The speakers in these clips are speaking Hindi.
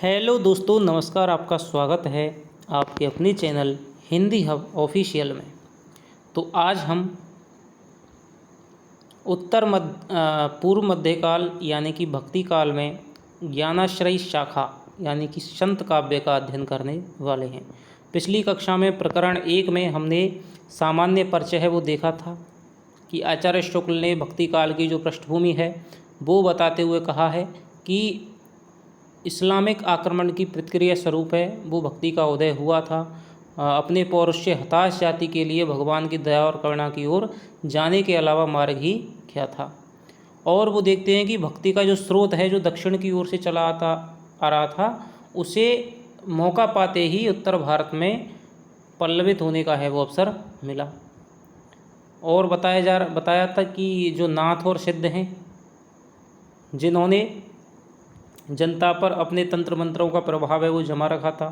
हेलो दोस्तों, नमस्कार। आपका स्वागत है आपके अपने चैनल हिंदी हब ऑफिशियल में। तो आज हम पूर्व मध्यकाल यानी कि भक्ति काल में ज्ञानाश्रयी शाखा यानी कि संत काव्य का अध्ययन करने वाले हैं। पिछली कक्षा में प्रकरण 1 में हमने सामान्य परिचय है वो देखा था कि आचार्य शुक्ल ने भक्ति काल की जो पृष्ठभूमि है वो बताते हुए कहा है कि इस्लामिक आक्रमण की प्रतिक्रिया स्वरूप है वो भक्ति का उदय हुआ था। अपने पौरुष से हताश जाति के लिए भगवान की दया और करुणा की ओर जाने के अलावा मार्ग ही क्या था। और वो देखते हैं कि भक्ति का जो स्रोत है जो दक्षिण की ओर से चला आ रहा था, उसे मौका पाते ही उत्तर भारत में पल्लवित होने का है वो अवसर मिला। और बताया था कि जो नाथ और सिद्ध हैं जिन्होंने जनता पर अपने तंत्र मंत्रों का प्रभाव है वो जमा रखा था,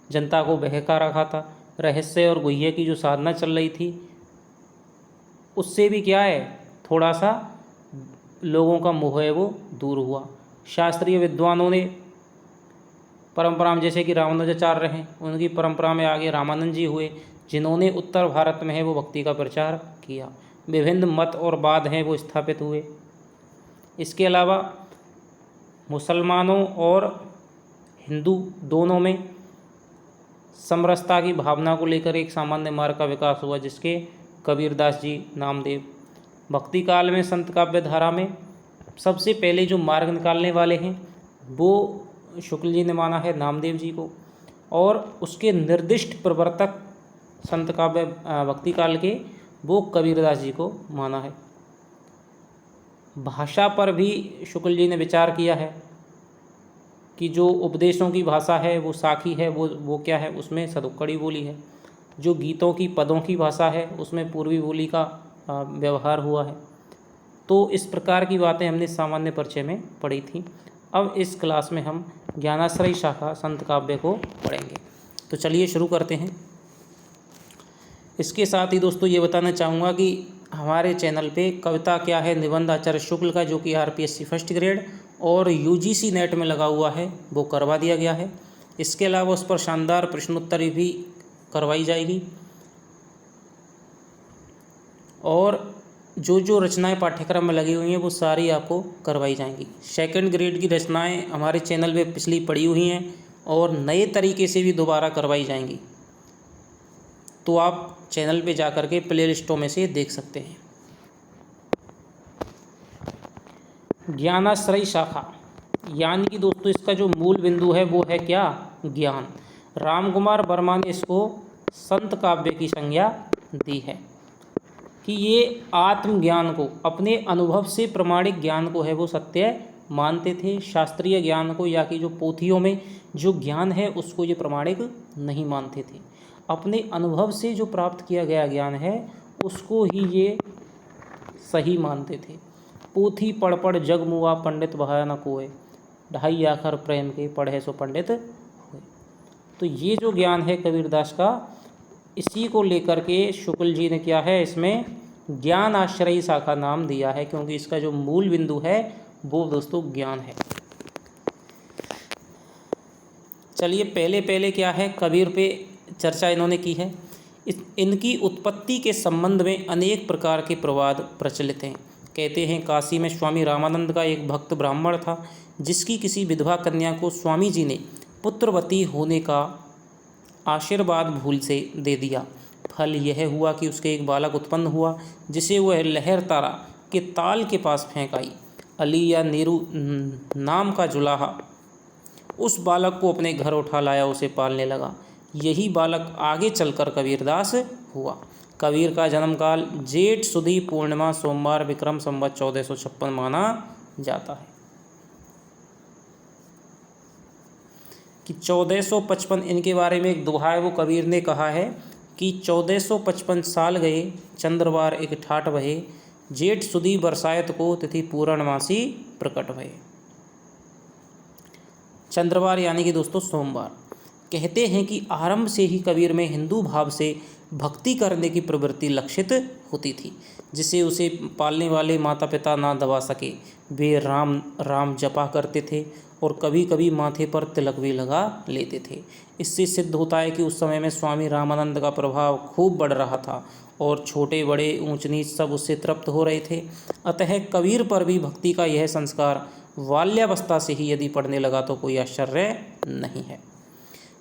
जनता को बहका रखा था। रहस्य और गुह्य की जो साधना चल रही थी उससे भी क्या है, थोड़ा सा लोगों का मोह है वो दूर हुआ। शास्त्रीय विद्वानों ने परंपरा में, जैसे कि रामानुजाचार्य हैं, उनकी परंपरा में आगे रामानंद जी हुए जिन्होंने उत्तर भारत में है वो भक्ति का प्रचार किया। विभिन्न मत और वाद हैं वो स्थापित हुए। इसके अलावा मुसलमानों और हिंदू दोनों में समरसता की भावना को लेकर एक सामान्य मार्ग का विकास हुआ, जिसके कबीरदास जी, नामदेव। भक्ति काल में संत काव्य धारा में सबसे पहले जो मार्ग निकालने वाले हैं वो शुक्ल जी ने माना है, नामदेव जी को, और उसके निर्दिष्ट प्रवर्तक संत काव्य भक्ति काल के वो कबीरदास जी को माना है। भाषा पर भी शुक्ल जी ने विचार किया है कि जो उपदेशों की भाषा है वो साखी है, वो क्या है, उसमें सदुक्कड़ी बोली है। जो गीतों की पदों की भाषा है उसमें पूर्वी बोली का व्यवहार हुआ है। तो इस प्रकार की बातें हमने सामान्य परिचय में पढ़ी थी। अब इस क्लास में हम ज्ञानाश्रयी शाखा संत काव्य को पढ़ेंगे। तो चलिए शुरू करते हैं। इसके साथ ही दोस्तों ये बताना चाहूँगा कि हमारे चैनल पे कविता क्या है निबंध आचार्य शुक्ल का, जो कि आरपीएससी फर्स्ट ग्रेड और यूजीसी नेट में लगा हुआ है, वो करवा दिया गया है। इसके अलावा उस पर शानदार प्रश्नोत्तरी भी करवाई जाएगी। और जो रचनाएं पाठ्यक्रम में लगी हुई हैं वो सारी आपको करवाई जाएंगी। सेकंड ग्रेड की रचनाएं हमारे चैनल पे पिछली पड़ी हुई हैं और नए तरीके से भी दोबारा करवाई जाएंगी। तो आप चैनल पे जा कर के प्ले लिस्टों में से देख सकते हैं। ज्ञानाश्रयी शाखा यानी कि दोस्तों इसका जो मूल बिंदु है वो है क्या, ज्ञान। रामकुमार वर्मा ने इसको संत काव्य की संज्ञा दी है कि ये आत्मज्ञान को, अपने अनुभव से प्रमाणिक ज्ञान को है वो सत्य मानते थे। शास्त्रीय ज्ञान को या कि जो पोथियों में जो ज्ञान है उसको ये प्रमाणिक नहीं मानते थे। अपने अनुभव से जो प्राप्त किया गया ज्ञान है उसको ही ये सही मानते थे। पोथी पढ़ पढ़ जग मुआ, पंडित बहाया न कोय, ढाई आखर प्रेम के पढ़े सो पंडित होए। तो ये जो ज्ञान है कबीरदास का, इसी को लेकर के शुक्ल जी ने क्या है, इसमें ज्ञान आश्रयी शाखा नाम दिया है, क्योंकि इसका जो मूल बिंदु है वो दोस्तों ज्ञान है। चलिए पहले क्या है, कबीर पे चर्चा इन्होंने की है। इनकी उत्पत्ति के संबंध में अनेक प्रकार के प्रवाद प्रचलित हैं। कहते हैं काशी में स्वामी रामानंद का एक भक्त ब्राह्मण था जिसकी किसी विधवा कन्या को स्वामी जी ने पुत्रवती होने का आशीर्वाद भूल से दे दिया। फल यह हुआ कि उसके एक बालक उत्पन्न हुआ जिसे वह लहर तारा के ताल के पास फेंक आई। अली या नीरू नाम का जुलाहा उस बालक को अपने घर उठा लाया, उसे पालने लगा। यही बालक आगे चलकर कबीरदास हुआ। कबीर का जन्मकाल जेठ सुदी पूर्णिमा सोमवार विक्रम संवत 1456 माना जाता है। कि 1455 इनके बारे में एक दोहा है वो कबीर ने कहा है कि 1455 साल गए चंद्रवार एक ठाठ भये, जेठ सुदी बरसायत को तिथि पूर्णमासी प्रकट भये। चंद्रवार यानी कि दोस्तों सोमवार। कहते हैं कि आरंभ से ही कबीर में हिंदू भाव से भक्ति करने की प्रवृत्ति लक्षित होती थी, जिसे उसे पालने वाले माता पिता ना दबा सके। वे राम राम जपा करते थे और कभी कभी माथे पर तिलक भी लगा लेते थे। इससे सिद्ध होता है कि उस समय में स्वामी रामानंद का प्रभाव खूब बढ़ रहा था और छोटे बड़े ऊंच नीच सब उससे तृप्त हो रहे थे। अतः कबीर पर भी भक्ति का यह संस्कार बाल्यावस्था से ही यदि पड़ने लगा तो कोई आश्चर्य नहीं है।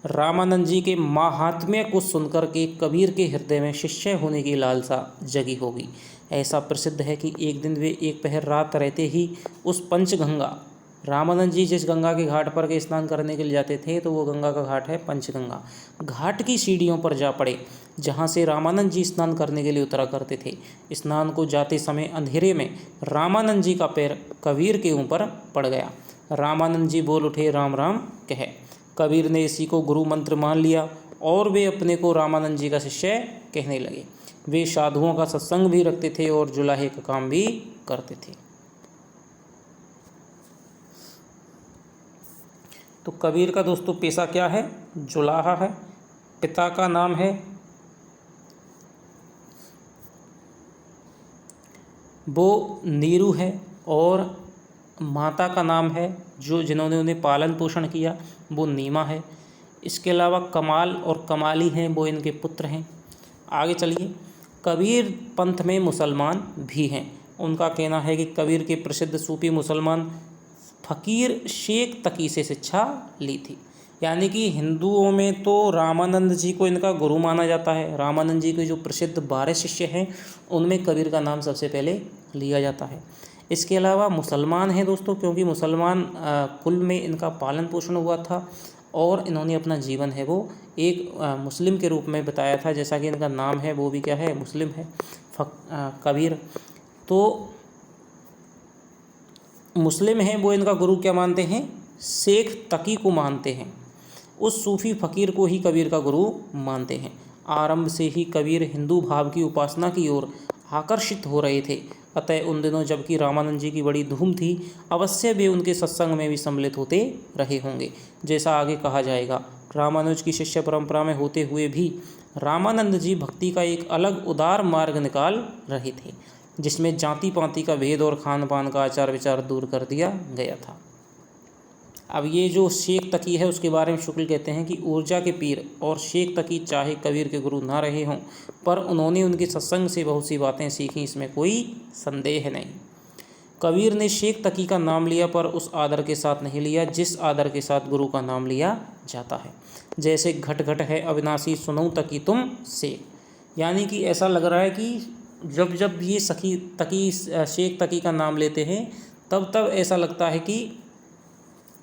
रामानंद जी के माहात्म्य को सुनकर के कबीर के हृदय में शिष्य होने की लालसा जगी होगी। ऐसा प्रसिद्ध है कि एक दिन वे एक पहर रात रहते ही उस पंचगंगा, रामानंद जी जिस गंगा के घाट पर के स्नान करने के लिए जाते थे तो वो गंगा का घाट है पंचगंगा, घाट की सीढ़ियों पर जा पड़े जहाँ से रामानंद जी स्नान करने के लिए उतरा करते थे। स्नान को जाते समय अंधेरे में रामानंद जी का पैर कबीर के ऊपर पड़ गया। रामानंद जी बोल उठे, राम राम कहे। कबीर ने इसी को गुरु मंत्र मान लिया और वे अपने को रामानंद जी का शिष्य कहने लगे। वे साधुओं का सत्संग भी रखते थे और जुलाहे का काम भी करते थे। तो कबीर का दोस्तों पेशा क्या है? जुलाहा है। पिता का नाम है वो नीरू है और माता का नाम है जो जिन्होंने उन्हें पालन पोषण किया वो नीमा है। इसके अलावा कमाल और कमाली हैं, वो इनके पुत्र हैं। आगे चलिए, कबीर पंथ में मुसलमान भी हैं। उनका कहना है कि कबीर के प्रसिद्ध सूफी मुसलमान फ़कीर शेख तकी से शिक्षा ली थी। यानी कि हिंदुओं में तो रामानंद जी को इनका गुरु माना जाता है। रामानंद जी के जो प्रसिद्ध 12 शिष्य हैं उनमें कबीर का नाम सबसे पहले लिया जाता है। इसके अलावा मुसलमान हैं दोस्तों, क्योंकि मुसलमान कुल में इनका पालन पोषण हुआ था और इन्होंने अपना जीवन है वो एक मुस्लिम के रूप में बताया था, जैसा कि इनका नाम है वो भी क्या है, मुस्लिम है, कबीर। तो मुस्लिम हैं वो इनका गुरु क्या मानते हैं? शेख तकी को मानते हैं। उस सूफी फ़कीर को ही कबीर का गुरु मानते हैं। आरंभ से ही कबीर हिंदू भाव की उपासना की ओर आकर्षित हो रहे थे। अतः उन दिनों जबकि रामानंद जी की बड़ी धूम थी, अवश्य वे उनके सत्संग में भी सम्मिलित होते रहे होंगे, जैसा आगे कहा जाएगा। रामानुज की शिष्य परंपरा में होते हुए भी रामानंद जी भक्ति का एक अलग उदार मार्ग निकाल रहे थे, जिसमें जाति पाति का भेद और खान पान का आचार विचार दूर कर दिया गया था। अब ये जो शेख तकी है उसके बारे में शुक्ल कहते हैं कि ऊर्जा के पीर और शेख तकी चाहे कबीर के गुरु ना रहे हों, पर उन्होंने उनके सत्संग से बहुत सी बातें सीखी, इसमें कोई संदेह नहीं। कबीर ने शेख तकी का नाम लिया, पर उस आदर के साथ नहीं लिया जिस आदर के साथ गुरु का नाम लिया जाता है। जैसे घट घट है अविनाशी सुनऊं तकी तुम शेख। यानी कि ऐसा लग रहा है कि जब जब ये शेख तकी का नाम लेते हैं तब तब ऐसा लगता है कि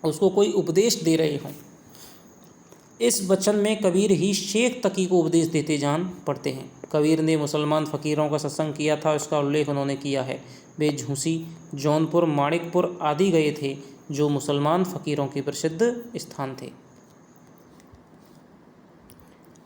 उसको कोई उपदेश दे रहे हों। इस वचन में कबीर ही शेख तकी को उपदेश देते जान पड़ते हैं। कबीर ने मुसलमान फ़कीरों का सत्संग किया था, इसका उल्लेख उन्होंने किया है। वे झूसी, जौनपुर, माणिकपुर आदि गए थे, जो मुसलमान फ़कीरों के प्रसिद्ध स्थान थे।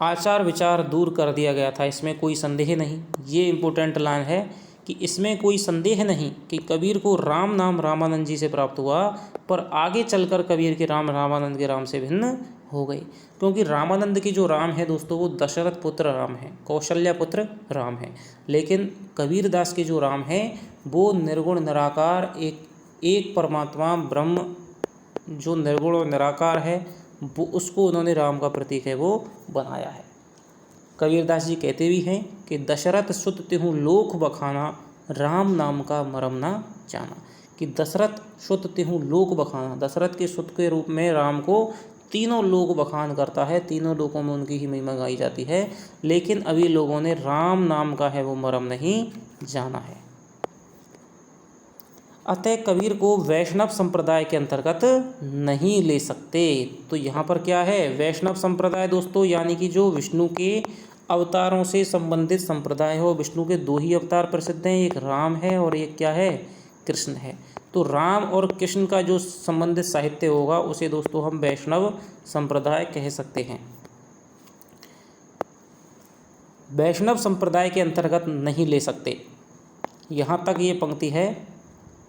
आचार विचार दूर कर दिया गया था, इसमें कोई संदेह नहीं। ये इम्पोर्टेंट लाइन है कि इसमें कोई संदेह नहीं कि कबीर को राम नाम रामानंद जी से प्राप्त हुआ, पर आगे चलकर कबीर के राम रामानंद के राम से भिन्न हो गई। क्योंकि रामानंद की जो राम है दोस्तों वो दशरथ पुत्र राम है, कौशल्या पुत्र राम है। लेकिन कबीर दास के जो राम है वो निर्गुण निराकार एक परमात्मा ब्रह्म जो निर्गुण और निराकार है, वो उसको उन्होंने राम का प्रतीक है वो बनाया है। कबीरदास जी कहते भी हैं कि दशरथ सुत तिहु लोक बखाना, राम नाम का मरम ना जाना। कि दशरथ सुत तिहु लोक बखाना, दशरथ के सुत के रूप में राम को तीनों लोक बखान करता है, तीनों लोकों में उनकी ही महिमा गाई जाती है। लेकिन अभी लोगों ने राम नाम का है वो मरम नहीं जाना है। अतः कबीर को वैष्णव संप्रदाय के अंतर्गत नहीं ले सकते। तो यहाँ पर क्या है, वैष्णव संप्रदाय दोस्तों, यानी कि जो विष्णु के अवतारों से संबंधित संप्रदाय हो। विष्णु के 2 ही अवतार प्रसिद्ध हैं, एक राम है और एक क्या है, कृष्ण है। तो राम और कृष्ण का जो संबंधित साहित्य होगा उसे दोस्तों हम वैष्णव संप्रदाय कह सकते हैं। वैष्णव संप्रदाय के अंतर्गत नहीं ले सकते। यहाँ तक ये पंक्ति है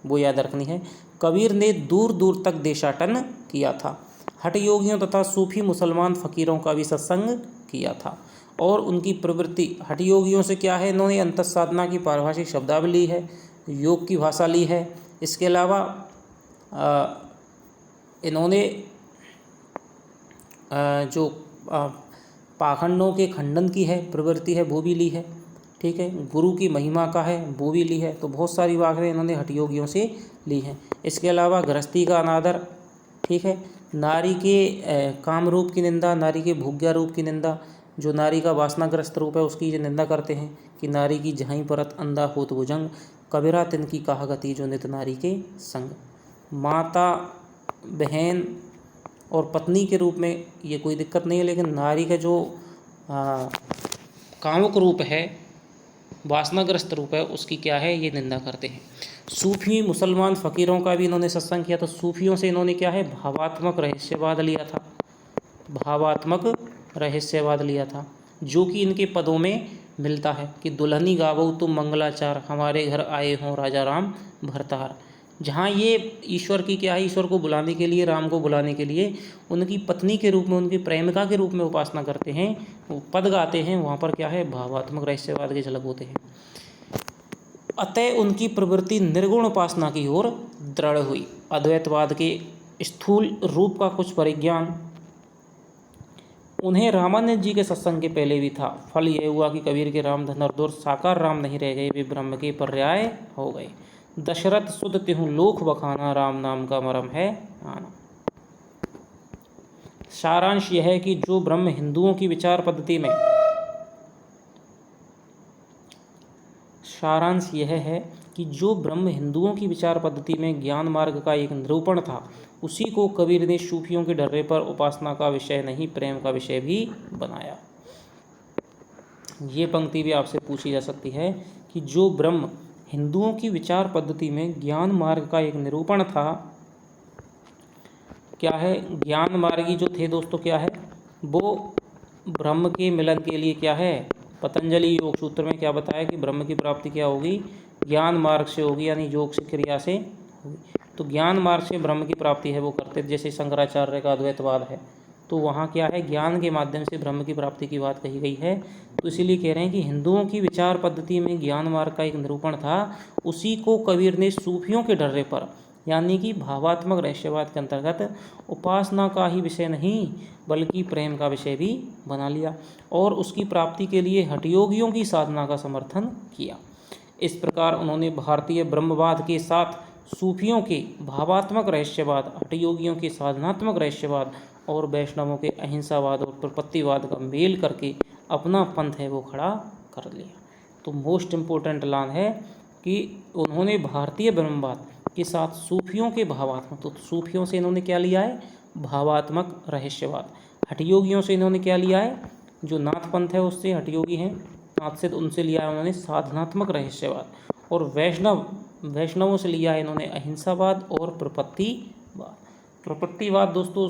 वो याद रखनी है। कबीर ने दूर दूर तक देशाटन किया था। हठ योगियों तथा सूफी मुसलमान फ़कीरों का भी सत्संग किया था और उनकी प्रवृत्ति हठयोगियों से क्या है, इन्होंने अंतःसाधना की पारिभाषिक शब्दावली ली है, योग की भाषा ली है। इसके अलावा इन्होंने जो पाखंडों के खंडन की है प्रवृत्ति है वो भी ली है, ठीक है, गुरु की महिमा का है वो भी ली है। तो बहुत सारी बातें इन्होंने हठयोगियों से ली हैं। इसके अलावा गृहस्थी का अनादर, ठीक है, नारी के काम रूप की निंदा, नारी के भोग्या रूप की निंदा, जो नारी का वासनाग्रस्त रूप है उसकी जो निंदा करते हैं कि नारी की जहाँ परत अंधा होत भुजंग, कबीरा तिनकी कहा गति जो नित नारी के संग। माता, बहन और पत्नी के रूप में ये कोई दिक्कत नहीं है, लेकिन नारी का जो कामुक रूप है, वासनाग्रस्त रूप है, उसकी क्या है, ये निंदा करते हैं। सूफी मुसलमान फ़कीरों का भी इन्होंने सत्संग किया। तो सूफियों से इन्होंने क्या है, भावात्मक रहस्यवाद लिया था, भावात्मक रहस्यवाद लिया था, जो कि इनके पदों में मिलता है कि दुल्हनी गावो तुम मंगलाचार, हमारे घर आए हों राजा राम भरतार। जहाँ ये ईश्वर की क्या है, ईश्वर को बुलाने के लिए, राम को बुलाने के लिए उनकी पत्नी के रूप में, उनकी प्रेमिका के रूप में उपासना करते हैं, वो पद गाते हैं, वहाँ पर क्या है, भावात्मक रहस्यवाद के झलक होते हैं। अतः उनकी प्रवृत्ति निर्गुण उपासना की ओर दृढ़ हुई। अद्वैतवाद के स्थूल रूप का कुछ परिज्ञान उन्हें रामानंद जी के सत्संग के पहले भी था। फल यह हुआ कि कबीर के राम धन और दूर साकार राम नहीं रह गए, वे ब्रह्म के पर्याय हो गए। दशरथ सुध तिहु लोक बखाना, राम नाम का मरम है आना। सारांश यह है कि जो ब्रह्म हिंदुओं की विचार पद्धति में, सारांश यह है कि जो ब्रह्म हिंदुओं की विचार पद्धति में ज्ञान मार्ग का एक निरूपण था, उसी को कबीर ने सूफियों के डर्रे पर उपासना का विषय नहीं, प्रेम का विषय भी बनाया। ये पंक्ति भी आपसे पूछी जा सकती है कि जो ब्रह्म हिंदुओं की विचार पद्धति में ज्ञान मार्ग का एक निरूपण था, क्या है, ज्ञान मार्गी जो थे दोस्तों, क्या है वो, ब्रह्म के मिलन के लिए क्या है, पतंजलि योग सूत्र में क्या बताया कि ब्रह्म की प्राप्ति क्या होगी, ज्ञान मार्ग से होगी, यानी योग से, क्रिया से होगी। तो ज्ञान मार्ग से ब्रह्म की प्राप्ति है वो करते, जैसे शंकराचार्य का अद्वैतवाद है, तो वहाँ क्या है, ज्ञान के माध्यम से ब्रह्म की प्राप्ति की बात कही गई है। तो इसीलिए कह रहे हैं कि हिंदुओं की विचार पद्धति में ज्ञान मार्ग का एक निरूपण था, उसी को कबीर ने सूफियों के डर्रे पर, यानी कि भावात्मक रहस्यवाद के अंतर्गत उपासना का ही विषय नहीं बल्कि प्रेम का विषय भी बना लिया, और उसकी प्राप्ति के लिए हठयोगियों की साधना का समर्थन किया। इस प्रकार उन्होंने भारतीय ब्रह्मवाद के साथ सूफियों के भावात्मक रहस्यवाद, हठयोगियों के साधनात्मक रहस्यवाद और वैष्णवों के अहिंसावाद और प्रपत्तिवाद का मेल करके अपना पंथ है वो खड़ा कर लिया। तो मोस्ट इम्पोर्टेंट लाइन है कि उन्होंने भारतीय ब्रह्मवाद के साथ सूफियों के भावात्मक, तो सूफियों से इन्होंने क्या लिया है, भावात्मक रहस्यवाद। हठयोगियों से इन्होंने क्या लिया है, जो नाथ पंथ है उससे, हठयोगी हैं नाथ से, तो उनसे लिया है उन्होंने साधनात्मक रहस्यवाद। और वैष्णवों से लिया है इन्होंने अहिंसावाद और प्रपत्तिवाद। प्रपत्तिवाद दोस्तों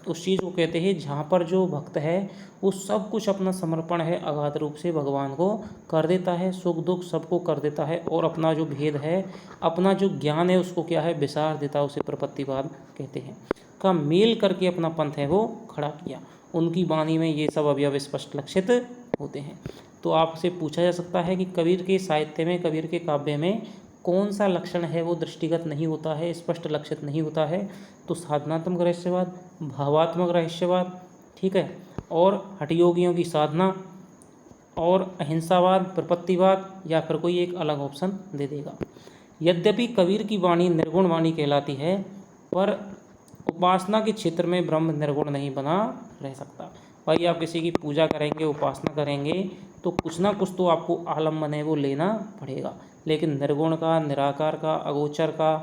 उस चीज़ को कहते हैं जहाँ पर जो भक्त है वो सब कुछ अपना समर्पण है अगाध रूप से भगवान को कर देता है, सुख दुख सबको कर देता है, और अपना जो भेद है, अपना जो ज्ञान है उसको क्या है, विसार देता है, उसे प्रपत्तिवाद कहते हैं। का मेल करके अपना पंथ है वो खड़ा किया। उनकी वाणी में ये सब अवयव स्पष्ट लक्षित होते हैं। तो आपसे पूछा जा सकता है कि कबीर के साहित्य में, कबीर के काव्य में कौन सा लक्षण है वो दृष्टिगत नहीं होता है, स्पष्ट लक्षित नहीं होता है? तो साधनात्मक रहस्यवाद, भावात्मक रहस्यवाद, ठीक है, और हठयोगियों की साधना, और अहिंसावाद, प्रपत्तिवाद, या फिर कोई एक अलग ऑप्शन दे देगा। यद्यपि कबीर की वाणी निर्गुण वाणी कहलाती है, पर उपासना के क्षेत्र में ब्रह्म निर्गुण नहीं बना रह सकता। भाई आप किसी की पूजा करेंगे, उपासना करेंगे, तो कुछ ना कुछ तो आपको आलम्बन है वो लेना पड़ेगा, लेकिन निर्गुण का, निराकार का, अगोचर का,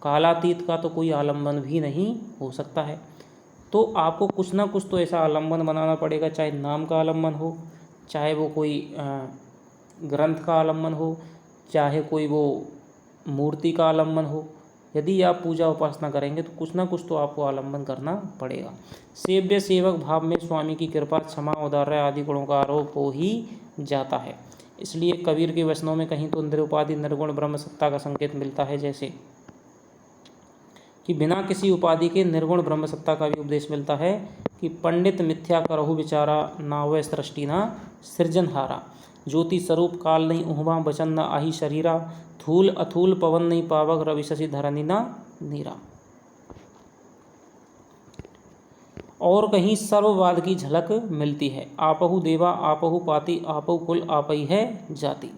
कालातीत का तो कोई आलम्बन भी नहीं हो सकता है। तो आपको कुछ ना कुछ तो ऐसा आलम्बन बनाना पड़ेगा, चाहे नाम का आलम्बन हो, चाहे वो कोई ग्रंथ का आलम्बन हो, चाहे कोई वो मूर्ति का आलम्बन हो। यदि आप पूजा उपासना करेंगे तो कुछ ना कुछ तो आपको आलम्बन करना पड़ेगा। सेव्य सेवक भाव में स्वामी की कृपा, क्षमा, औदार्य आदि गुणों का आरोप हो ही जाता है। इसलिए कबीर के वचनों में कहीं तो निरुपाधि निर्गुण ब्रह्म सत्ता का संकेत मिलता है, जैसे कि बिना किसी उपाधि के निर्गुण ब्रह्म सत्ता का भी उपदेश मिलता है, कि पंडित मिथ्या करहु विचारा, ना वै सृष्टि ना सृजनहारा। ज्योति स्वरूप काल नहीं उहवा, बचन न आही शरीरा, थूल अथूल पवन नहीं पावक, रवि शशि धरनी ना नीरा। और कहीं सर्ववाद की झलक मिलती है, आपहु देवा आपहु पाति, आपहु कुल आपही है जाति।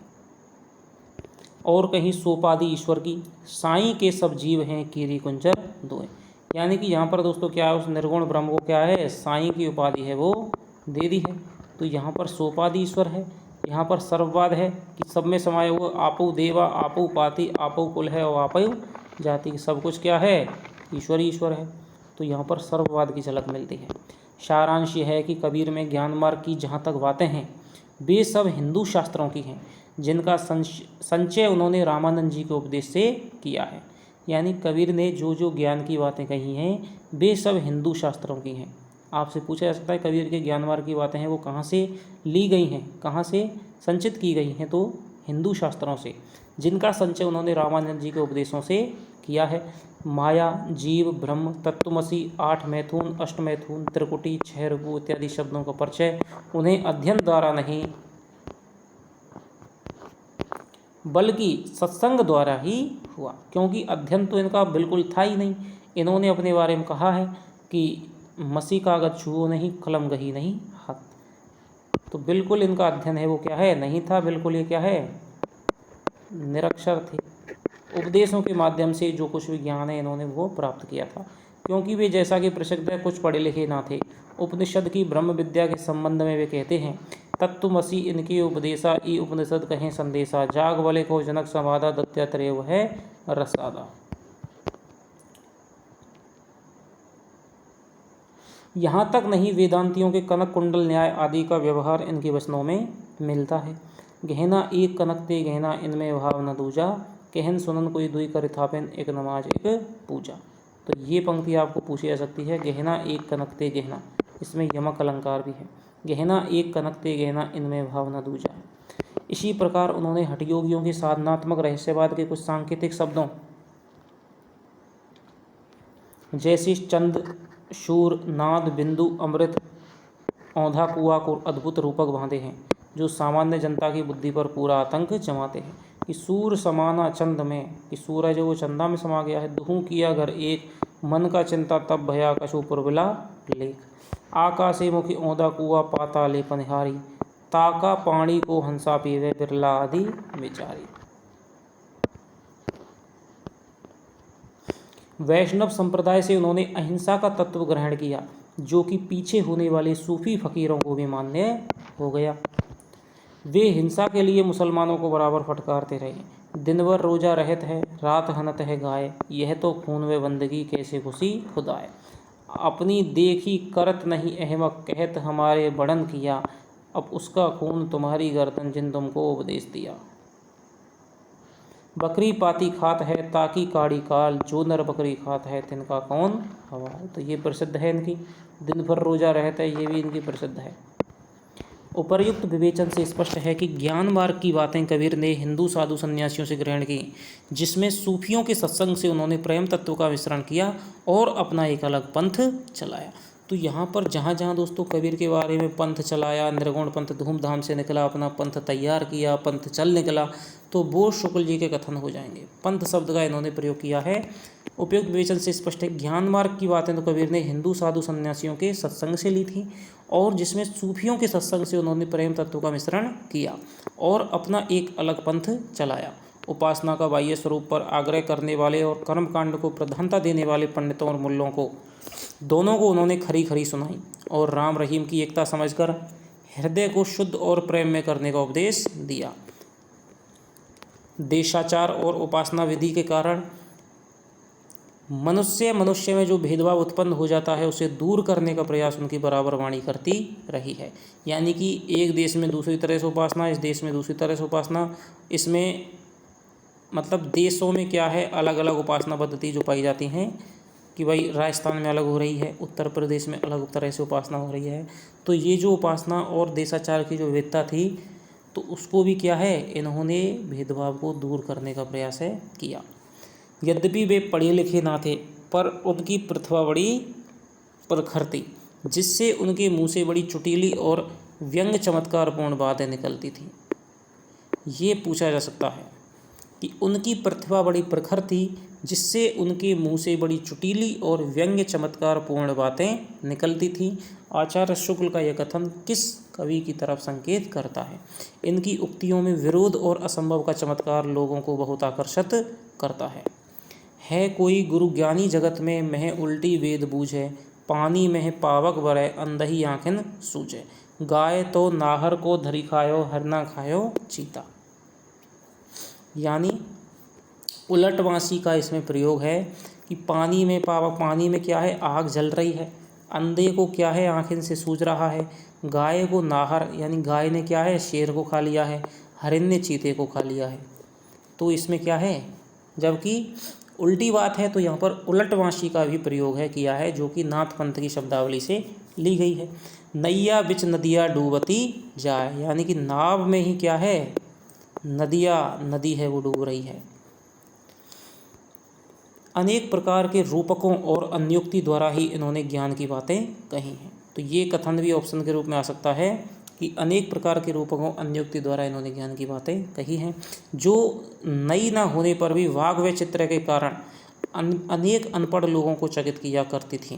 और कहीं सोपादि ईश्वर की, साईं के सब जीव हैं कीरी कुंजर दोए। यानी कि यहाँ पर दोस्तों क्या है, उस निर्गुण ब्रह्म को क्या है, साईं की उपाधि है वो दे दी है। तो यहाँ पर सोपादि ईश्वर है, यहाँ पर सर्ववाद है कि सब में समाये हुए, आपहु देवा आपहु पाति, आपहु कुल है और आपहु जाति, सब कुछ क्या है, ईश्वर ही ईश्वर है। तो यहाँ पर सर्ववाद की झलक मिलती है। सारांश यह है कि कबीर में ज्ञान मार्ग की जहाँ तक बातें हैं वे सब हिंदू शास्त्रों की हैं, जिनका संचय उन्होंने रामानंद जी के उपदेश से किया है। यानी कबीर ने जो जो ज्ञान की बातें कही हैं वे सब हिंदू शास्त्रों की हैं। आपसे पूछा जा सकता है कबीर के ज्ञान मार्ग की बातें हैं वो कहाँ से ली गई हैं, कहाँ से संचित की गई हैं, तो हिंदू शास्त्रों से, जिनका संचय उन्होंने रामानंद जी के उपदेशों से किया है। माया, जीव, ब्रह्म, तत्वमसी, 8 मैथुन, अष्ट मैथुन, त्रिकुटी, 6 ऋगु इत्यादि शब्दों का परिचय उन्हें अध्ययन द्वारा नहीं बल्कि सत्संग द्वारा ही हुआ, क्योंकि अध्ययन तो इनका बिल्कुल था ही नहीं। इन्होंने अपने बारे में कहा है कि मसी कागज छुओ नहीं, कलम गही नहीं हाथ। तो बिल्कुल इनका अध्ययन है वो क्या है, नहीं था, बिल्कुल ये क्या है, निरक्षर थे। उपदेशों के माध्यम से जो कुछ भी ज्ञान है इन्होंने वो प्राप्त किया था, क्योंकि वे जैसा कि प्रसिद्ध है कुछ पढ़े लिखे ना थे। उपनिषद की ब्रह्म विद्या के संबंध में वे कहते हैं, तत्वमसी इनके उपदेशा, ई उपनिषद कहें संदेशा, जाग बले को जनक समादा, दत्तात्रेय है रसादा। यहाँ तक नहीं, वेदांतियों के कनक कुंडल न्याय आदि का व्यवहार इनके वचनों में मिलता है। गहना एक कनक ते गहना, इनमें भाव न दूजा, कहन सुनन कोई दुई कर थापेन, एक नमाज एक पूजा। तो ये पंक्ति आपको पूछी जा सकती है, गहना एक कनक ते गहना, इसमें यमक अलंकार भी है। गहना एक कनक ते गहना, इनमें भाव न दूजा। इसी प्रकार उन्होंने हठयोगियों के साधनात्मक रहस्यवाद के कुछ सांकेतिक शब्दों जैसे चंद, शूर, नाद, बिंदु, अमृत, औंधा, कुआ को अद्भुत रूपक बांधे हैं, जो सामान्य जनता की बुद्धि पर पूरा आतंक जमाते हैं। कि सूर समाना चंद में, कि सूरज वो चंदा में समा गया है। दुहू किया घर एक, मन का चिंता तब भया कछु पुरबिला लेख। आकाशे मुखी औंधा कुआ, पाताले पनिहारी, ताका पानी को हंसा पीवे, बिरला आदि विचारी। वैष्णव संप्रदाय से उन्होंने अहिंसा का तत्व ग्रहण किया, जो कि पीछे होने वाले सूफी फकीरों को भी मान्य हो गया। वे हिंसा के लिए मुसलमानों को बराबर फटकारते रहे। दिन भर रोजा रहत है, रात हनत है गाय, यह तो खून व बंदगी कैसे खुशी खुदाए। अपनी देखी करत नहीं अहमक, कहत हमारे बड़न किया, अब उसका खून तुम्हारी गर्दन जिन तुमको उपदेश दिया। बकरी पाती खात है ताकि काड़ी काल, जो नर बकरी खात है तिनका कौन हवाल। तो ये प्रसिद्ध है इनकी, दिन भर रोजा रहता है, ये भी इनकी प्रसिद्ध है। उपर्युक्त विवेचन से स्पष्ट है कि ज्ञान मार्ग की बातें कबीर ने हिंदू साधु सन्यासियों से ग्रहण की, जिसमें सूफियों के सत्संग से उन्होंने प्रेम तत्व का मिश्रण किया और अपना एक अलग पंथ चलाया। तो यहाँ पर जहाँ जहाँ दोस्तों कबीर के बारे में पंथ चलाया, निर्गुण पंथ धूमधाम से निकला, अपना पंथ तैयार किया, पंथ चल निकला, तो वो शुक्ल जी के कथन हो जाएंगे। पंथ शब्द का इन्होंने प्रयोग किया है। उपयुक्त विवेचन से स्पष्ट है, ज्ञान मार्ग की बातें तो कबीर ने हिंदू साधु सन्यासियों के सत्संग से ली थी, और जिसमें सूफियों के सत्संग से उन्होंने प्रेम तत्व का मिश्रण किया और अपना एक अलग पंथ चलाया। उपासना का बाह्य स्वरूप पर आग्रह करने वाले और कर्मकांड को प्रधानता देने वाले पंडितों और मुल्लों को, दोनों को उन्होंने खरी खरी सुनाई और राम रहीम की एकता समझकर हृदय को शुद्ध और प्रेम में करने का उपदेश दिया। देशाचार और उपासना विधि के कारण मनुष्य में जो भेदभाव उत्पन्न हो जाता है उसे दूर करने का प्रयास उनकी बराबर वाणी करती रही है। यानी कि एक देश में दूसरी तरह से उपासना, इस देश में दूसरी तरह से उपासना, इसमें मतलब देशों में क्या है, अलग अलग उपासना पद्धति जो पाई जाती हैं, कि भाई राजस्थान में अलग हो रही है, उत्तर प्रदेश में अलग तरह से उपासना हो रही है। तो ये जो उपासना और देशाचार की जो विविधता थी, तो उसको भी क्या है, इन्होंने भेदभाव को दूर करने का प्रयास है किया। यद्यपि वे पढ़े लिखे ना थे, पर उनकी प्रतिभा बड़ी प्रखर थी। जिससे उनके मुंह से बड़ी चुटीली और व्यंग चमत्कारपूर्ण बातें निकलती थीं। ये पूछा जा सकता है कि उनकी प्रतिभा बड़ी प्रखर थी, जिससे उनके मुंह से बड़ी चुटीली और व्यंग्य चमत्कारपूर्ण बातें निकलती थीं। आचार्य शुक्ल का यह कथन किस कवि की तरफ संकेत करता है? इनकी उक्तियों में विरोध और असंभव का चमत्कार लोगों को बहुत आकर्षित करता है कोई गुरु ज्ञानी जगत में मह उल्टी वेद बूझे, पानी में पावक बरै अंधही आँखिन सूझे, गाय तो नाहर को धरी खायो, हर ना खायो चीता। यानी उलटवासी का इसमें प्रयोग है कि पानी में पावक, पानी में क्या है? आग जल रही है। अंधे को क्या है? आँखिन से सूझ रहा है। गाय को नाहर, यानी गाय ने क्या है? शेर को खा लिया है। हरिण ने चीते को खा लिया है। तो इसमें क्या है? जबकि उल्टी बात है तो यहाँ पर उलटवासी का भी प्रयोग है किया है, जो कि नाथ पंथ की शब्दावली से ली गई है। नैया बिच नदिया डूबती जाए, यानी कि नाव में ही क्या है? नदी है, वो डूब रही है। अनेक प्रकार के रूपकों और अन्योक्ति द्वारा ही इन्होंने ज्ञान की बातें कही हैं। तो ये कथन भी ऑप्शन के रूप में आ सकता है कि अनेक प्रकार के रूपकों अन्योक्ति द्वारा इन्होंने ज्ञान की बातें कही हैं, जो नई न होने पर भी वाग व चित्र के कारण अनेक अनपढ़ लोगों को चकित किया करती थीं।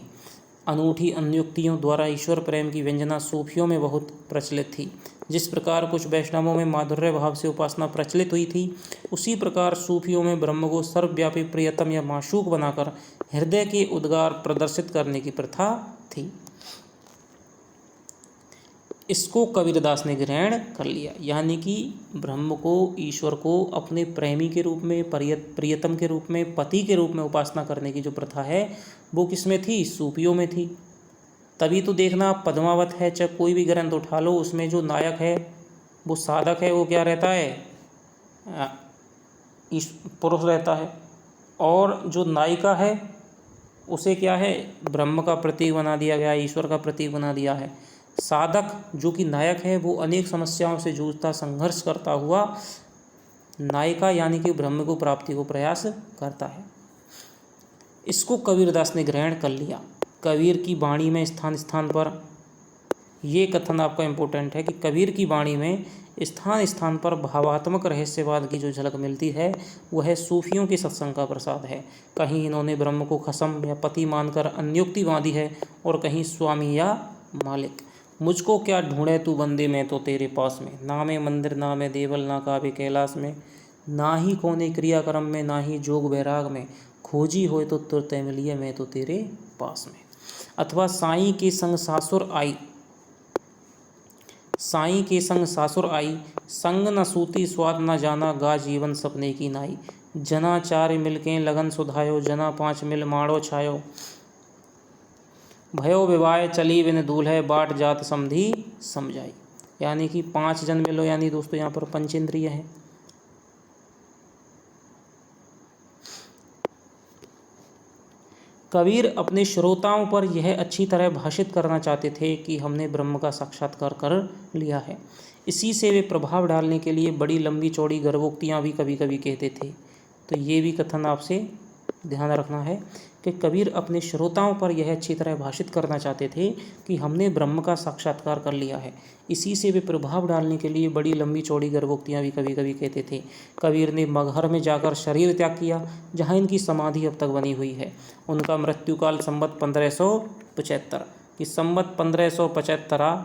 अनूठी अन्योक्तियों द्वारा ईश्वर प्रेम की व्यंजना सूफियों में बहुत प्रचलित थी। जिस प्रकार कुछ वैष्णवों में माधुर्य भाव से उपासना प्रचलित हुई थी, उसी प्रकार सूफियों में ब्रह्म को सर्वव्यापी प्रियतम या माशूक बनाकर हृदय के उद्गार प्रदर्शित करने की प्रथा थी। इसको कबीरदास ने ग्रहण कर लिया, यानी कि ब्रह्म को, ईश्वर को अपने प्रेमी के रूप में, प्रियतम के रूप में, पति के रूप में उपासना करने की जो प्रथा है वो किसमें थी? सूफियों में थी। तभी तो देखना, पद्मावत है, चाहे कोई भी ग्रंथ उठा लो, उसमें जो नायक है, वो साधक है, वो क्या रहता है? पुरुष रहता है। और जो नायिका है उसे क्या है? ब्रह्म का प्रतीक बना दिया गया, ईश्वर का प्रतीक बना दिया है। साधक जो कि नायक है, वो अनेक समस्याओं से जूझता, संघर्ष करता हुआ नायिका यानी कि ब्रह्म को प्राप्ति को प्रयास करता है। इसको कबीरदास ने ग्रहण कर लिया। कबीर की वाणी में स्थान स्थान पर, ये कथन आपका इम्पोर्टेंट है कि कबीर की वाणी में स्थान स्थान पर भावात्मक रहस्यवाद की जो झलक मिलती है वह सूफियों के सत्संग का प्रसाद है। कहीं इन्होंने ब्रह्म को खसम या पति मानकर अन्योक्ति बांधी है, और कहीं स्वामी या मालिक। मुझको क्या ढूंढे तू बंदे में तो तेरे पास में, ना में मंदिर ना में देवल ना काबे कैलाश में, ना ही कोने क्रियाक्रम में ना ही जोग बैराग में, खोजी होए तो तुरत मिलिए मैं तो तेरे पास में। अथवा साईं के संग सासुर आई, साईं के संग सासुर आई, संग न सूती स्वाद न जाना, गा जीवन सपने की नाई, जना चार मिलके लगन सुधायो, जना पाँच मिल माड़ो छायो, भयो विवाह चली बिन दूल्हे, बाट जात समधी समझाई। यानी कि 5 जन मिलो, यानी दोस्तों यहाँ पर पंचेंद्रिय है। कबीर अपने श्रोताओं पर यह अच्छी तरह भाषित करना चाहते थे कि हमने ब्रह्म का साक्षात्कार कर लिया है। इसी से वे प्रभाव डालने के लिए बड़ी लंबी चौड़ी गर्भोक्तियाँ भी कभी कभी कहते थे। तो ये भी कथन आपसे ध्यान रखना है कि कबीर अपने श्रोताओं पर यह अच्छी तरह भाषित करना चाहते थे कि हमने ब्रह्म का साक्षात्कार कर लिया है। इसी से वे प्रभाव डालने के लिए बड़ी लंबी चौड़ी गर्भोक्तियाँ भी कभी कभी कहते थे। कबीर ने मगहर में जाकर शरीर त्याग किया, जहाँ इनकी समाधि अब तक बनी हुई है। उनका मृत्युकाल संवत 1575 कि संवत 1575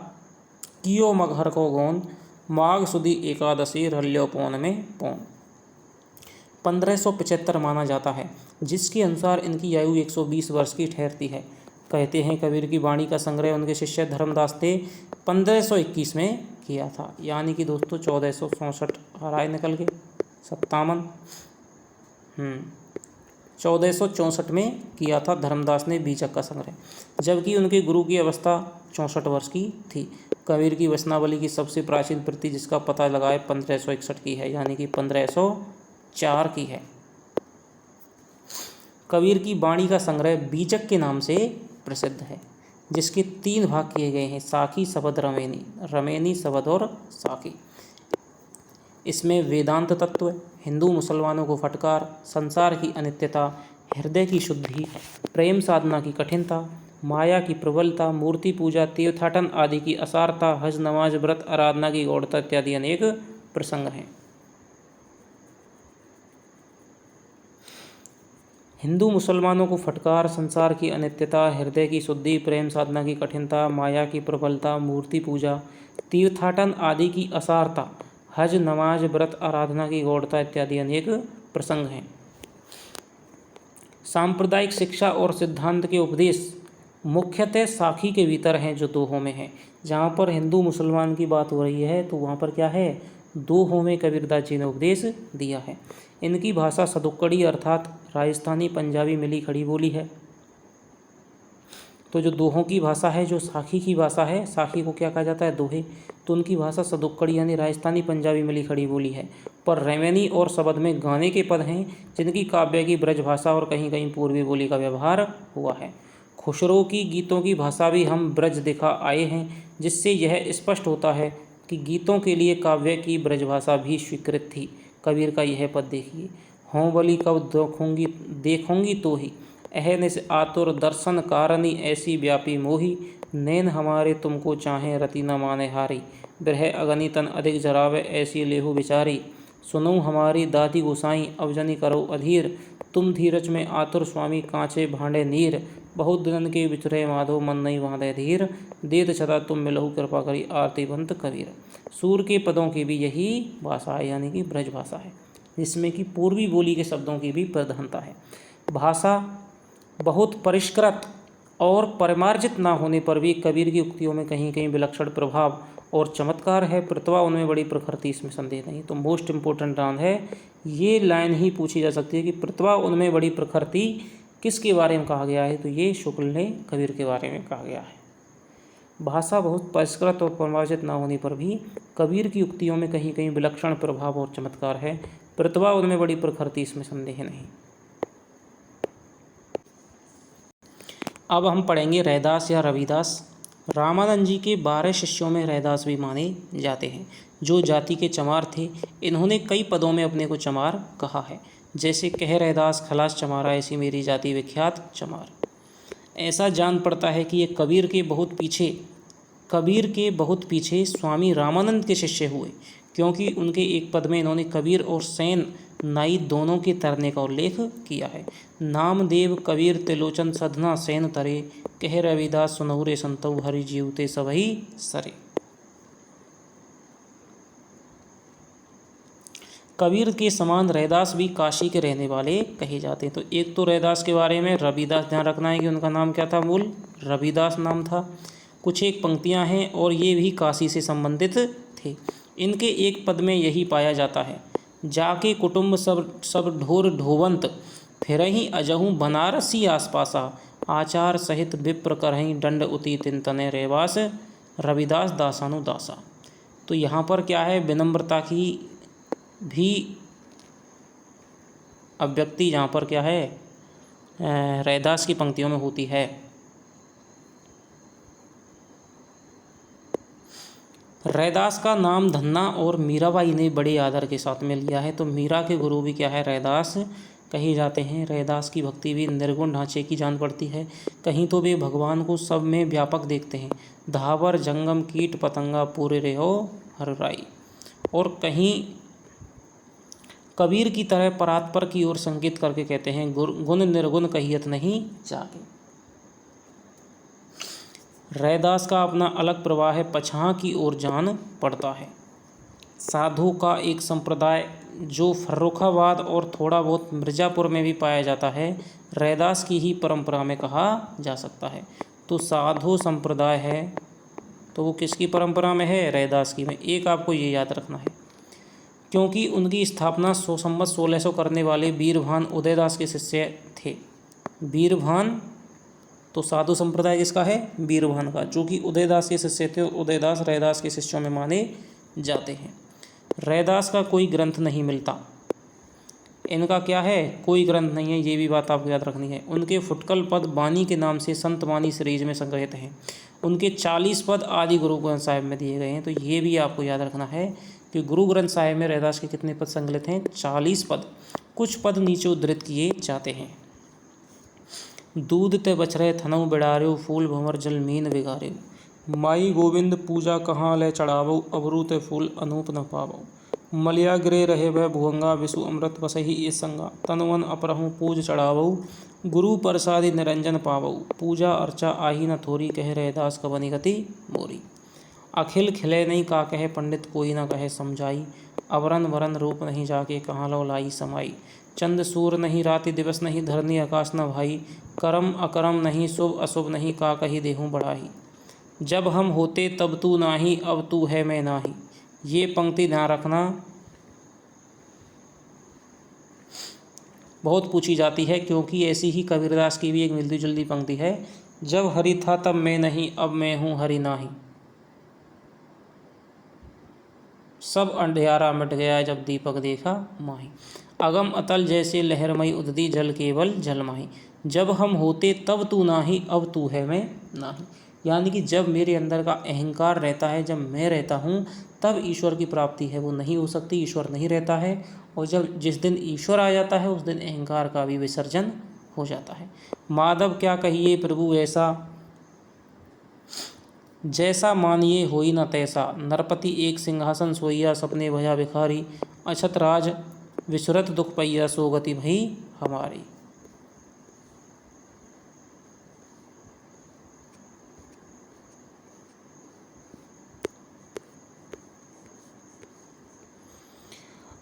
कियो मगहर को गौन, माघ सुदी एकादशी रल्यो पौन में पौन। 1575 माना जाता है, जिसके अनुसार इनकी आयु 120 वर्ष की ठहरती है। कहते हैं कबीर की वाणी का संग्रह उनके शिष्य धर्मदास ने 1521 में किया था, यानी कि दोस्तों 1464 हराए निकल के 57 1464 में किया था धर्मदास ने बीजक का संग्रह, जबकि उनके गुरु की अवस्था 64 वर्ष की थी। कबीर की वचनावली की सबसे प्राचीन प्रति जिसका पता लगाए 1561 की है, यानी कि 1504 की है। कबीर की वाणी का संग्रह बीजक के नाम से प्रसिद्ध है, जिसके 3 भाग किए गए हैं, साखी, शबद, रमेनी। रमेनी, शबद और साखी। इसमें वेदांत तत्व, हिंदू मुसलमानों को फटकार, संसार की अनित्यता, हृदय की शुद्धि, प्रेम साधना की कठिनता, माया की प्रबलता, मूर्ति पूजा, तीर्थाटन आदि की असारता, हज, नमाज, व्रत, आराधना की गौरता इत्यादि अनेक प्रसंग हैं। हिंदू मुसलमानों को फटकार संसार की अनित्यता, हृदय की शुद्धि, प्रेम साधना की कठिनता, माया की प्रबलता, मूर्ति पूजा, तीर्थाटन आदि की असारता, हज, नमाज, व्रत, आराधना की गौरता इत्यादि अनेक प्रसंग हैं। सांप्रदायिक शिक्षा और सिद्धांत के उपदेश मुख्यतः साखी के भीतर हैं, जो दोहों में है। जहाँ पर हिंदू मुसलमान की बात हो रही है तो वहाँ पर क्या है, दोहों में कबीरदास जी ने उपदेश दिया है। इनकी भाषा सदुक्कड़ी अर्थात राजस्थानी पंजाबी मिली खड़ी बोली है। तो जो दोहों की भाषा है, जो साखी की भाषा है, साखी को क्या कहा जाता है, दोहे, तो उनकी भाषा सदुक्कड़ी यानी राजस्थानी पंजाबी मिली खड़ी बोली है। पर रेवैनी और शबद में गाने के पद हैं, जिनकी काव्य की ब्रज भाषा और कहीं कहीं पूर्वी बोली का व्यवहार हुआ है। खुसरो की गीतों की भाषा भी हम ब्रज दिखा आए हैं, जिससे यह स्पष्ट होता है कि गीतों के लिए काव्य की ब्रजभाषा भी स्वीकृत थी। कबीर का यह पद देखिए, हों बलि कब देखूंगी तो ही, अहनिस आतुर दर्शन कारणी ऐसी व्यापी मोही, नैन हमारे तुमको चाहें रति न माने हारी, ब्रह अगनी तन अधिक जरावे ऐसी लेहु विचारी, सुनो हमारी दादी गोसाई अब जनि करो अधीर, तुम धीरज में आतुर स्वामी कांचे भांडे नीर, बहुत दिनन के बिछुरे माधो मन नहीं बांधे धीर, देत छता तुम मिलहु कृपा करी आरती बंत कबीर। सूर के पदों की भी यही भाषा है, यानी कि ब्रज भाषा है, जिसमें कि पूर्वी बोली के शब्दों की भी प्रधानता है। भाषा बहुत परिष्कृत और परिमार्जित ना होने पर भी कबीर की उक्तियों में कहीं कहीं विलक्षण प्रभाव और चमत्कार है, प्रतिभा उनमें बड़ी प्रखरती, इसमें संदेह नहीं। तो मोस्ट इम्पोर्टेंट लाइन है, ये लाइन ही पूछी जा सकती है कि प्रतिभा उनमें बड़ी प्रखरती किसके बारे में कहा गया है, तो ये शुक्ल ने कबीर के बारे में कहा गया है। भाषा बहुत परिष्कृत और परिमार्जित ना होने पर भी कबीर की उक्तियों में कहीं कहीं विलक्षण प्रभाव और चमत्कार है, प्रतिभा उनमें बड़ी प्रखरती, इसमें संदेह नहीं। अब हम पढ़ेंगे रैदास या रविदास। रामानंद जी के 12 शिष्यों में रैदास भी माने जाते हैं, जो जाति के चमार थे। इन्होंने कई पदों में अपने को चमार कहा है, जैसे कह रैदास खलास चमारा ऐसी मेरी जाति विख्यात चमार। ऐसा जान पड़ता है कि ये कबीर के बहुत पीछे स्वामी रामानंद के शिष्य हुए, क्योंकि उनके एक पद में इन्होंने कबीर और सैन नाई दोनों के तरने का उल्लेख किया है। नामदेव कबीर त्रिलोचन सधना सैन तरे, कह रविदास सुनहुरे संतौ हरि जीवते सबही सरे। कबीर के समान रैदास भी काशी के रहने वाले कहे जाते हैं। तो एक तो रैदास के बारे में रविदास, ध्यान रखना है कि उनका नाम क्या था, मूल रविदास नाम था। कुछ एक पंक्तियां हैं और ये भी काशी से संबंधित थे। इनके एक पद में यही पाया जाता है, जाके कुटुंब सब ढोर ढोवंत, फिरही अजहू बनारसी आसपासा, आचार सहित विप्र करही दंड उति तिन तने रेवास, रविदास दासानुदासा। तो यहाँ पर क्या है, विनम्रता की भी अभिव्यक्ति यहाँ पर क्या है, रैदास की पंक्तियों में होती है। रैदास का नाम धन्ना और मीराबाई ने बड़े आदर के साथ में लिया है। तो मीरा के गुरु भी क्या है, रैदास कहे जाते हैं। रैदास की भक्ति भी निर्गुण ढांचे की जान पड़ती है। कहीं तो वे भगवान को सब में व्यापक देखते हैं, धावर जंगम कीट पतंगा पूरे रहो हर राई, और कहीं कबीर की तरह परात्पर की ओर संकेत करके कहते हैं, गुण निर्गुण कहियत नहीं जागे। रैदास का अपना अलग प्रवाह है, पछाह की ओर जान पड़ता है। साधु का एक संप्रदाय जो फर्रुखाबाद और थोड़ा बहुत मिर्ज़ापुर में भी पाया जाता है, रैदास की ही परंपरा में कहा जा सकता है। तो साधु संप्रदाय है तो वो किसकी परंपरा में है, रैदास की में। एक आपको ये याद रखना है, क्योंकि उनकी स्थापना संवत 1600 करने वाले वीरभान उदयदास के शिष्य थे। वीरभान, तो साधु संप्रदाय किसका है, वीरभान का, जो कि उदयदास के शिष्य थे। उदयदास रैदास के शिष्यों में माने जाते हैं। रैदास का कोई ग्रंथ नहीं मिलता, इनका क्या है, कोई ग्रंथ नहीं है, ये भी बात आपको याद रखनी है। उनके फुटकल पद बानी के नाम से संत बानी सीरीज में संग्रहित हैं। उनके 40 पद आदि गुरु ग्रंथ साहिब में दिए गए हैं। तो ये भी आपको याद रखना है कि गुरु ग्रंथ साहिब में रैदास के कितने पद संकलित हैं, 40 पद। कुछ पद नीचे उद्धृत किए जाते हैं। दूध ते बछरे थनऊ बिड़ार्यो, फूल भंवर जल मीन बिगार्यो। माई गोविंद पूजा कहाँ ले चढ़ावो, अबरू ते फूल अनूप न पावो। मलिया गिरे रहे भय भुअंगा, विषु अमृत बसहि ए संगा। तनवन अपरहूँ पूज चढ़ावऊ, गुरु प्रसादि निरंजन पावऊ। पूजा अर्चा आही न थोरी, कह रहे दास कबनि गति मोरी। अखिल खिले नहीं का कहे, पंडित कोई न कहे समझाई। अवरन वरन रूप नहीं, जाके कहाँ लो लाई समाई। चंद सूर नहीं, राति दिवस नहीं, धरनी आकाश न भाई। करम अकरम नहीं, शुभ अशुभ नहीं, का कही देहूँ बढ़ाई। जब हम होते तब तू नाही, अब तू है मैं नाही। ये पंक्ति ध्यान रखना, बहुत पूछी जाती है, क्योंकि ऐसी ही कबीरदास की भी एक मिलती जुलती पंक्ति है। जब हरि था तब मैं नहीं, अब मैं हूँ हरि नाही। सब अंधियारा मिट गया, जब दीपक देखा माही। अगम अतल जैसे लहरमई उदधी, जल केवल जल माही। जब हम होते तब तू नाही, अब तू है मैं नाही। यानी कि जब मेरे अंदर का अहंकार रहता है, जब मैं रहता हूँ, तब ईश्वर की प्राप्ति है वो नहीं हो सकती, ईश्वर नहीं रहता है। और जब जिस दिन ईश्वर आ जाता है, उस दिन अहंकार का भी विसर्जन हो जाता है। माधव क्या कहिए प्रभु ऐसा, जैसा मानिए होई न तैसा। नरपति एक सिंहासन सोइया, सपने भया भिखारी। अछत राज विसुरत दुख पैया, सो गति भई हमारी।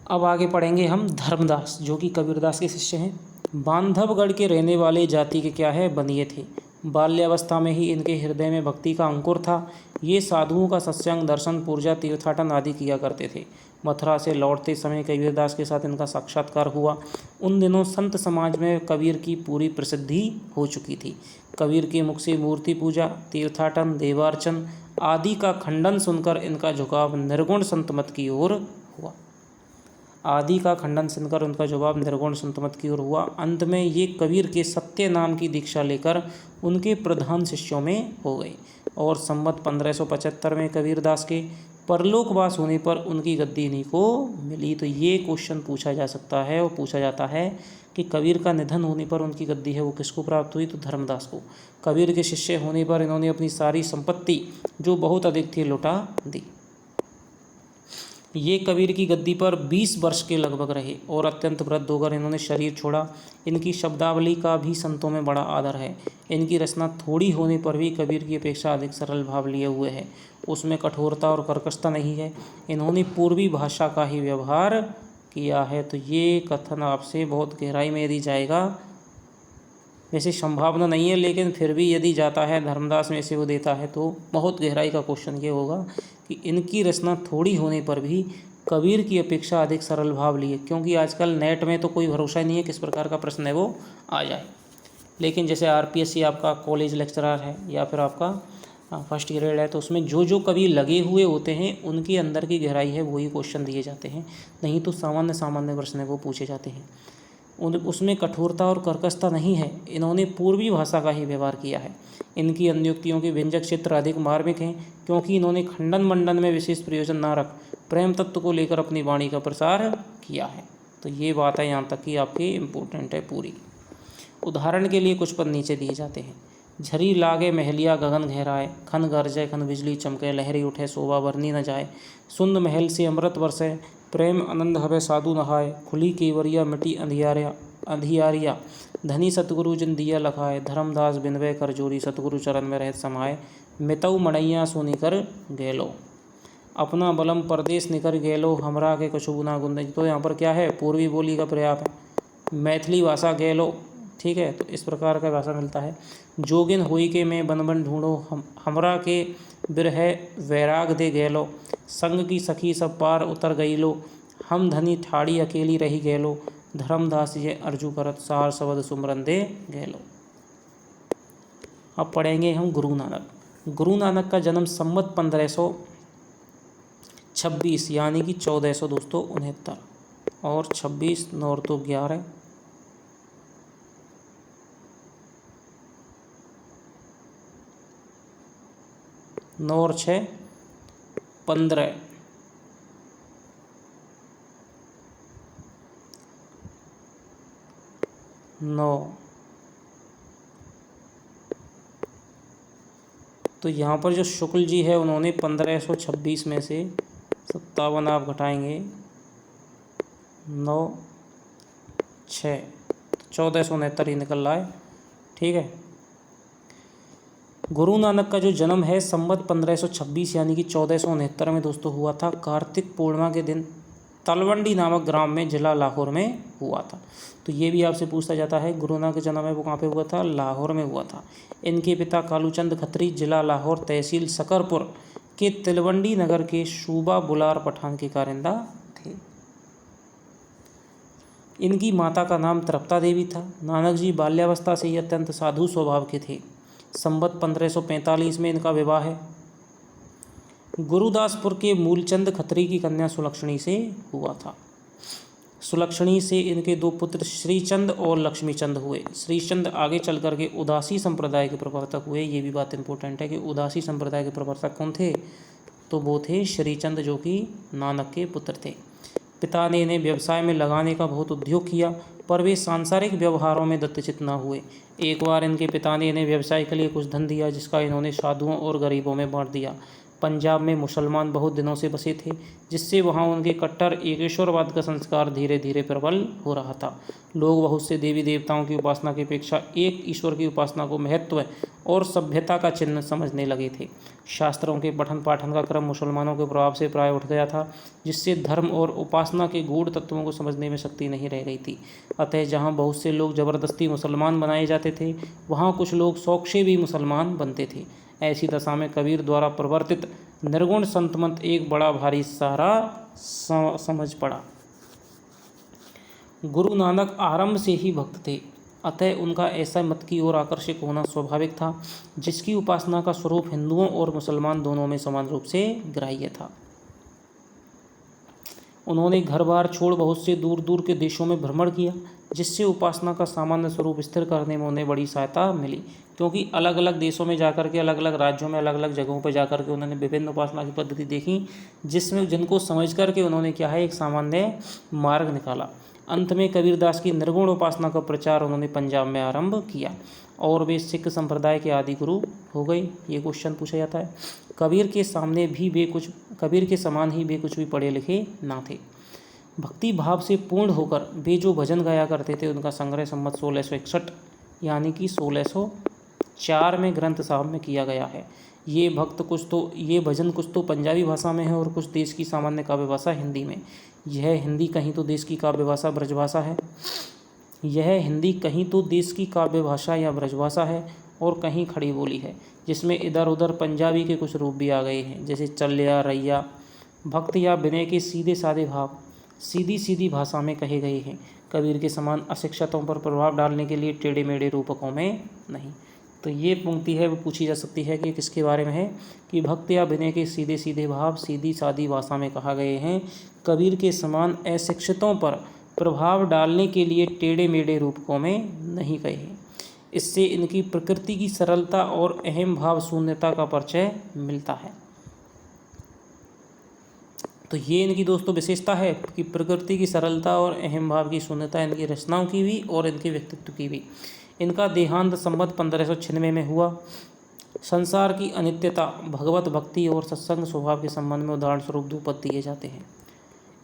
अब आगे पढ़ेंगे हम धर्मदास, जो कि कबीरदास के शिष्य हैं। बांधवगढ़ के रहने वाले जाति के क्या है, बनिए थे। बाल्यावस्था में ही इनके हृदय में भक्ति का अंकुर था। ये साधुओं का सत्संग, दर्शन, पूजा, तीर्थाटन आदि किया करते थे। मथुरा से लौटते समय कबीरदास के साथ इनका साक्षात्कार हुआ। उन दिनों संत समाज में कबीर की पूरी प्रसिद्धि हो चुकी थी। कबीर के मुख से मूर्ति पूजा, तीर्थाटन, देवार्चन आदि का खंडन सुनकर इनका झुकाव निर्गुण संत मत की ओर हुआ। आदि का खंडन सुनकर उनका जवाब निर्गुण संत मत की ओर हुआ। अंत में ये कबीर के सत्य नाम की दीक्षा लेकर उनके प्रधान शिष्यों में हो गए। और संवत 1575 में कबीरदास के परलोकवास होने पर उनकी गद्दी इन्हीं को मिली। तो ये क्वेश्चन पूछा जा सकता है और पूछा जाता है कि कबीर का निधन होने पर उनकी गद्दी है वो किसको प्राप्त हुई, तो धर्मदास को। कबीर के शिष्य होने पर इन्होंने अपनी सारी संपत्ति, जो बहुत अधिक थी, लौटा दी। ये कबीर की गद्दी पर 20 वर्ष के लगभग रहे और अत्यंत वृद्ध होकर इन्होंने शरीर छोड़ा। इनकी शब्दावली का भी संतों में बड़ा आदर है। इनकी रचना थोड़ी होने पर भी कबीर की अपेक्षा अधिक सरल भाव लिए हुए है, उसमें कठोरता और कर्कशता नहीं है। इन्होंने पूर्वी भाषा का ही व्यवहार किया है। तो ये कथन आपसे बहुत गहराई में यदि जाएगा, वैसे संभावना नहीं है, लेकिन फिर भी यदि जाता है, धर्मदास में से वो देता है, तो बहुत गहराई का क्वेश्चन ये होगा कि इनकी रचना थोड़ी होने पर भी कबीर की अपेक्षा अधिक सरल भाव लिए। क्योंकि आजकल नेट में तो कोई भरोसा ही नहीं है किस प्रकार का प्रश्न है वो आ जाए। लेकिन जैसे आरपीएससी आपका कॉलेज लेक्चरर है या फिर आपका फर्स्ट ग्रेड है, तो उसमें जो जो कभी लगे हुए होते हैं उनके अंदर की गहराई है वही क्वेश्चन दिए जाते हैं, नहीं तो सामान्य सामान्य प्रश्न है वो पूछे जाते हैं। उसमें कठोरता और कर्कशता नहीं है। इन्होंने पूर्वी भाषा का ही व्यवहार किया है। इनकी अन्योक्तियों के व्यंजक क्षेत्र अधिक मार्मिक हैं, क्योंकि इन्होंने खंडन मंडन में विशेष प्रयोजन न रख प्रेम तत्व को लेकर अपनी वाणी का प्रसार किया है। तो ये बात है यहाँ तक कि आपकी इम्पोर्टेंट है पूरी। उदाहरण के लिए कुछ पद नीचे दिए जाते हैं। झरी लागे महलिया गगन गहराए, खन गरजे खन बिजली चमके, लहरी उठे शोभा बरनी न जाए। सुंद महल से अमृत बरसे, प्रेम आनंद हवे साधु नहाए। खुली केवरिया मिटी अंधियारिया, धनी सतगुरु जिन दिया लखाए। धर्मदास बिनवे कर जोरी, सतगुरु चरण में रहत समाए। मितऊ मणैया सोनी कर गेलो, अपना बलम परदेश निकर गेलो। हमरा के कछु गुना गुंद। तो यहाँ पर क्या है, पूर्वी बोली का प्रयास है। मैथिली भाषा गेलो, ठीक है, तो इस प्रकार का भाषा मिलता है। जोगिन होई के मैं बन बन ढूंढो, हमरा के बिरह वैराग दे गेलो। संग की सखी सब पार उतर गई लो, हम धनी ठाड़ी अकेली रही गेलो। धर्मदास ये अर्जु करत, सार शब्द सुमरन दे गेलो। अब पढ़ेंगे हम गुरु नानक। गुरु नानक का जन्म संवत 1526 यानी कि 1400 दोस्तों 69 और 26 9 तो 11 9 और 6 15 9 तो यहाँ पर जो शुक्ल जी है उन्होंने 1526 में से 57 आप घटाएंगे 9 6 1469 ही निकल रहा है। ठीक है। गुरु नानक का जो जन्म है संवत 1526 यानी कि 1469 में दोस्तों हुआ था। कार्तिक पूर्णिमा के दिन तलवंडी नामक ग्राम में, जिला लाहौर में हुआ था। तो ये भी आपसे पूछा जाता है, गुरु नानक का जन्म है वो कहाँ पे हुआ था? लाहौर में हुआ था। इनके पिता कालूचंद खत्री जिला लाहौर तहसील सकरपुर के तिलवंडी नगर के सूबा बुलार पठान के कारिंदा थे। इनकी माता का नाम तृप्ता देवी था। नानक जी बाल्यावस्था से ही अत्यंत साधु स्वभाव के थे। संवत 1545 में इनका विवाह है गुरुदासपुर के मूलचंद खत्री की कन्या सुलक्षणी से हुआ था। सुलक्षणी से इनके 2 पुत्र श्रीचंद और लक्ष्मीचंद हुए। श्रीचंद आगे चल कर के उदासी संप्रदाय के प्रवर्तक हुए। ये भी बात इंपॉर्टेंट है कि उदासी संप्रदाय के प्रवर्तक कौन थे? तो वो थे श्रीचंद, जो कि नानक के पुत्र थे। पिता ने इन्हें व्यवसाय में लगाने का बहुत उद्योग किया, पर वे सांसारिक व्यवहारों में दत्तचित न हुए। एक बार इनके पिता ने इन्हें व्यवसाय के लिए कुछ धन दिया, जिसका इन्होंने साधुओं और गरीबों में बांट दिया। पंजाब में मुसलमान बहुत दिनों से बसे थे, जिससे वहाँ उनके कट्टर एकेश्वरवाद का संस्कार धीरे धीरे प्रबल हो रहा था। लोग बहुत से देवी देवताओं की उपासना की अपेक्षा एक ईश्वर की उपासना को महत्व और सभ्यता का चिन्ह समझने लगे थे। शास्त्रों के पठन पाठन का क्रम मुसलमानों के प्रभाव से प्राय उठ गया था, जिससे धर्म और उपासना के गूढ़ तत्वों को समझने में शक्ति नहीं रह गई थी। अतः जहाँ बहुत से लोग जबरदस्ती मुसलमान बनाए जाते थे, वहाँ कुछ लोग शौक से भी मुसलमान बनते थे। ऐसी दशा में कबीर द्वारा प्रवर्तित निर्गुण संतमत एक बड़ा भारी सहारा समझ पड़ा। गुरु नानक आरंभ से ही भक्त थे, अतः उनका ऐसा मत की ओर आकर्षित होना स्वाभाविक था, जिसकी उपासना का स्वरूप हिंदुओं और मुसलमान दोनों में समान रूप से ग्राह्य था। उन्होंने घर बार छोड़ बहुत से दूर दूर के देशों में भ्रमण किया, जिससे उपासना का सामान्य स्वरूप स्थिर करने में उन्हें बड़ी सहायता मिली। क्योंकि अलग अलग देशों में जाकर के, अलग अलग राज्यों में, अलग अलग जगहों पर जाकर के उन्होंने विभिन्न उपासना की पद्धति देखी, जिसमें जिनको समझ करके उन्होंने क्या है, एक सामान्य मार्ग निकाला। अंत में कबीरदास की निर्गुण उपासना का प्रचार उन्होंने पंजाब में आरंभ किया और वे सिख संप्रदाय के आदि गुरु हो गए। ये क्वेश्चन पूछा जाता है। कबीर के समान ही वे कुछ भी पढ़े लिखे ना थे। भक्ति भाव से पूर्ण होकर वे जो भजन गाया करते थे, उनका संग्रह संवत 1661 यानी कि 1604 में ग्रंथ साहब में किया गया है। ये भजन कुछ तो पंजाबी भाषा में है और कुछ देश की सामान्य काव्य भाषा हिंदी में। यह हिंदी कहीं तो देश की काव्य भाषा ब्रजभाषा है, या ब्रजभाषा है, और कहीं खड़ी बोली है, जिसमें इधर उधर पंजाबी के कुछ रूप भी आ गए हैं, जैसे चल्या, रैया। भक्त या विनय के सीधे साधे भाव सीधी सीधी भाषा में कहे गए हैं। कबीर के समान अशिक्षितों पर प्रभाव डालने के लिए टेढ़े मेढ़े रूपकों में नहीं। तो ये पंक्ति है वो पूछी जा सकती है कि किसके बारे में है, कि भक्त या विनय के सीधे सीधे भाव सीधी सादी भाषा में कहा गए हैं। कबीर के समान अशिक्षितों पर प्रभाव डालने के लिए टेढ़े मेढ़े रूपकों में नहीं कहे हैं। इससे इनकी प्रकृति की सरलता और अहम भाव शून्यता का परिचय मिलता है। तो ये इनकी दोस्तों विशेषता है कि प्रकृति की सरलता और अहम भाव की शून्यता इनकी रचनाओं की भी और इनके व्यक्तित्व की भी। इनका देहांत संवत 1596 में हुआ। संसार की अनित्यता, भगवत भक्ति और सत्संग स्वभाव के संबंध में उदाहरण स्वरूप 2 पद दिए जाते हैं।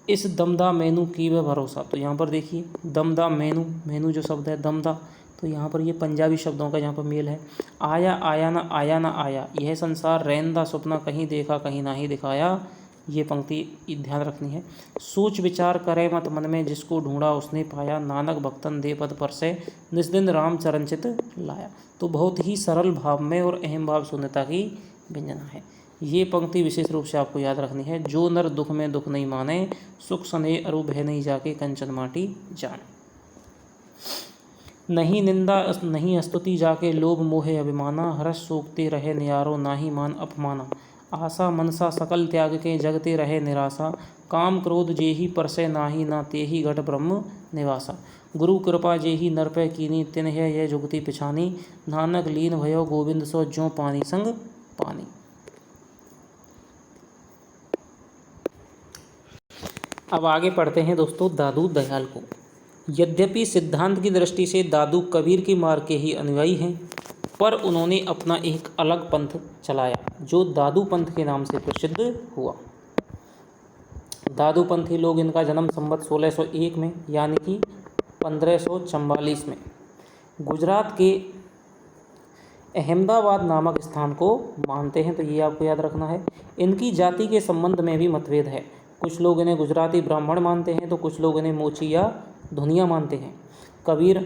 इस दमदा मैनू की व भरोसा। तो यहाँ पर देखिए दमदा मैनू जो शब्द है दमदा, तो यहाँ पर ये पंजाबी शब्दों का यहाँ पर मेल है। आया आया ना आया, यह संसार रैंदा सपना, कहीं देखा कहीं ना ही दिखाया। ये पंक्ति ध्यान रखनी है। सोच विचार करे मत मन में, जिसको ढूंढा उसने पाया, नानक भक्तन दे पद पर से, निस दिन राम चरणचित लाया। तो बहुत ही सरल भाव में और अहम भाव शून्यता की व्यंजना है। ये पंक्ति विशेष रूप से आपको याद रखनी है। जो नर दुख में दुख नहीं माने, सुख स्नेह अरु भय नहीं जाके, कंचन माटी जाने। नहीं निंदा नहीं स्तुति जाके, लोभ मोहे अभिमाना, हर्ष सोकते रहे नियारो, नाही मान अपमाना। आशा मनसा सकल त्याग के, जगते रहे निराशा, काम क्रोध जेहि परसे नाही, ना तेहि घट ब्रह्म निवासा। गुरु कृपा जेहि नर पे कीनी, तिन्ह यह जुगति पिछानी, नानक लीन भयो गोविंद सो, ज्यों पानी संग पानी। अब आगे पढ़ते हैं दोस्तों दादू दयाल को। यद्यपि सिद्धांत की दृष्टि से दादू कबीर के मार्ग के ही अनुयायी हैं, पर उन्होंने अपना एक अलग पंथ चलाया जो दादू पंथ के नाम से प्रसिद्ध हुआ। दादू पंथी लोग, इनका जन्म संवत 1601 में यानी कि 1544 में गुजरात के अहमदाबाद नामक स्थान को मानते हैं। तो ये आपको याद रखना है। इनकी जाति के संबंध में भी मतभेद है। कुछ लोग इन्हें गुजराती ब्राह्मण मानते हैं तो कुछ लोग इन्हें मोची या धुनिया मानते हैं। कबीर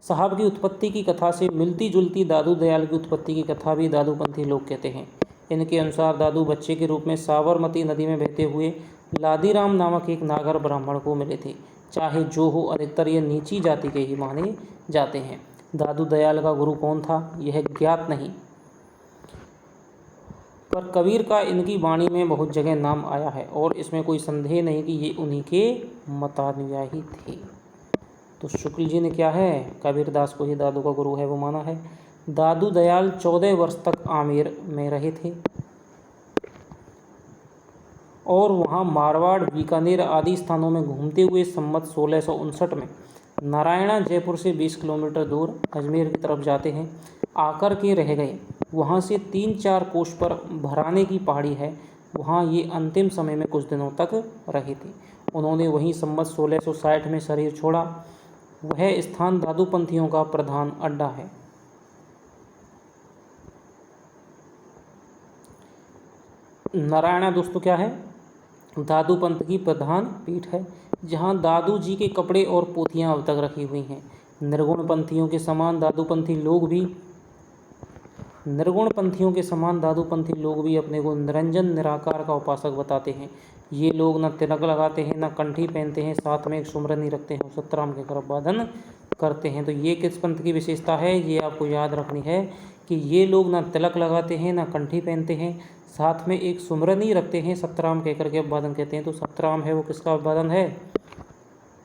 साहब की उत्पत्ति की कथा से मिलती जुलती दादू दयाल की उत्पत्ति की कथा भी दादूपंथी लोग कहते हैं। इनके अनुसार दादू बच्चे के रूप में साबरमती नदी में बहते हुए लादीराम नामक एक नागर ब्राह्मण को मिले थे। चाहे जो हो, अधिकतर ये नीची जाति के ही माने जाते हैं। दादू दयाल का गुरु कौन था यह ज्ञात नहीं, पर कबीर का इनकी वाणी में बहुत जगह नाम आया है और इसमें कोई संदेह नहीं कि ये उन्हीं के मतानुयायी थे। तो शुक्ल जी ने क्या है, कबीरदास को ही दादू का गुरु है वो माना है। दादू दयाल 14 वर्ष तक आमेर में रहे थे और वहाँ मारवाड़, बीकानेर आदि स्थानों में घूमते हुए संवत 1659 में नारायणा जयपुर से 20 किलोमीटर दूर अजमेर की तरफ जाते हैं आकर के रह गए। वहाँ से 3-4 कोस पर भराने की पहाड़ी है, वहाँ ये अंतिम समय में कुछ दिनों तक रहे थे। उन्होंने वहीं संवत 1660 में शरीर छोड़ा। वह स्थान दादूपंथियों का प्रधान अड्डा है। नारायणा दोस्तों क्या है, दादू पंथ की प्रधान पीठ है जहाँ दादू जी के कपड़े और पोथियाँ अब तक रखी हुई हैं। निर्गुण पंथियों के समान दादूपंथी लोग भी अपने को निरंजन निराकार का उपासक बताते हैं। ये लोग न तिलक लगाते हैं, न कंठी पहनते हैं, साथ में एक सुमरनी रखते हैं, सतराम के करब वादन करते हैं। तो ये किस पंथ की विशेषता है, ये आपको याद रखनी है कि ये लोग न तिलक लगाते हैं, न कंठी पहनते हैं, साथ में एक सुमरनी रखते हैं, सतराम कहकर के अभिवादन कहते हैं। तो सतराम है वो किसका अभिवादन है,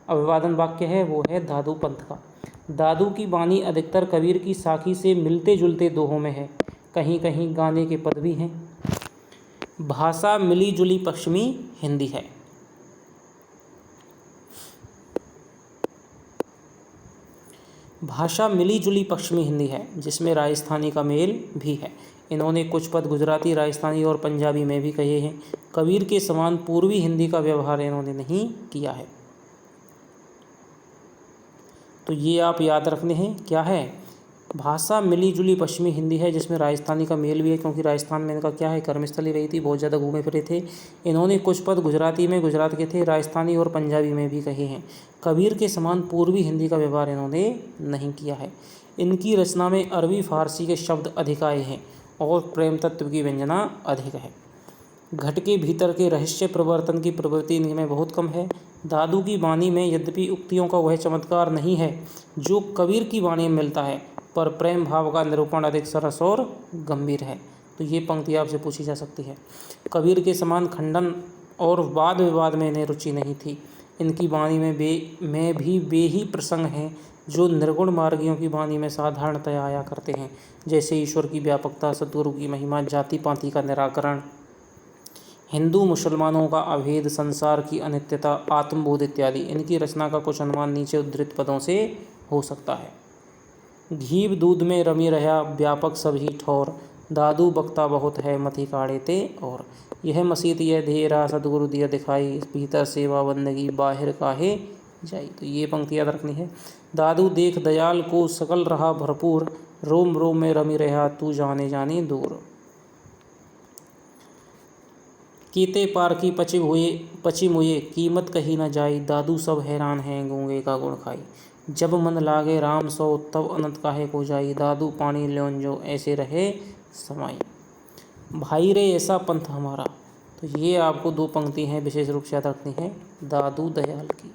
अभिवादन वाक्य है वो है दादू पंथ का। दादू की वाणी अधिकतर कबीर की साखी से मिलते जुलते दोहों में है, कहीं कहीं गाने के पद भी हैं। भाषा मिली जुली पश्चिमी हिंदी है। भाषा मिली जुली पश्चिमी हिंदी है जिसमें राजस्थानी का मेल भी है। इन्होंने कुछ पद गुजराती, राजस्थानी और पंजाबी में भी कहे हैं। कबीर के समान पूर्वी हिंदी का व्यवहार इन्होंने नहीं किया है। तो ये आप याद रखने हैं, क्या है, भाषा मिली जुली पश्चिमी हिंदी है जिसमें राजस्थानी का मेल भी है, क्योंकि राजस्थान में इनका क्या है, कर्मस्थली रही थी, बहुत ज़्यादा घूमे फिरे थे। इन्होंने कुछ पद गुजराती में, गुजरात के थे, राजस्थानी और पंजाबी में भी कहे हैं। कबीर के समान पूर्वी हिंदी का व्यवहार इन्होंने नहीं किया है। इनकी रचना में अरबी फारसी के शब्द अधिक आए हैं और प्रेम तत्व की व्यंजना अधिक है। घट के भीतर के रहस्य प्रवर्तन की प्रवृत्ति इनमें बहुत कम है। दादू की वाणी में यद्यपि उक्तियों का वह चमत्कार नहीं है जो कबीर की वाणी में मिलता है, पर प्रेम भाव का निरूपण अधिक सरस और गंभीर है। तो ये पंक्ति आपसे पूछी जा सकती है। कबीर के समान खंडन और वाद विवाद में इन्हें रुचि नहीं थी। इनकी वाणी में भी वे ही प्रसंग हैं जो निर्गुण मार्गियों की वाणी में साधारणतया आया करते हैं, जैसे ईश्वर की व्यापकता, सद्गुरु की महिमा, जाति पाति का निराकरण, हिंदू मुसलमानों का अभेद, संसार की अनित्यता, आत्मबोध इत्यादि। इनकी रचना का कुछ अनुमान नीचे उद्धृत पदों से हो सकता है। घीव दूध में रमी रहा व्यापक सभी ठौर, दादू बक्ता बहुत है मथी काढ़े ते और। यह मसीत यह धेरा सदगुरु दिया दिखाई, भीतर सेवा बंदगी बाहर काहे जाई। तो ये पंक्ति याद रखनी है। दादू देख दयाल को सकल रहा भरपूर, रोम रोम में रमी रहा तू जाने जाने दूर। कीते पार की पची मुए कीमत कही न जाई, दादू सब हैरान हैं गूंगे का गुण खाई। जब मन लागे राम सो तब अनंत काहे को जाई, दादू पानी ल्योन जो ऐसे रहे समाई। भाई रे ऐसा पंथ हमारा। तो ये आपको दो पंक्ति हैं विशेष रूप से याद रखनी है दादू दयाल की,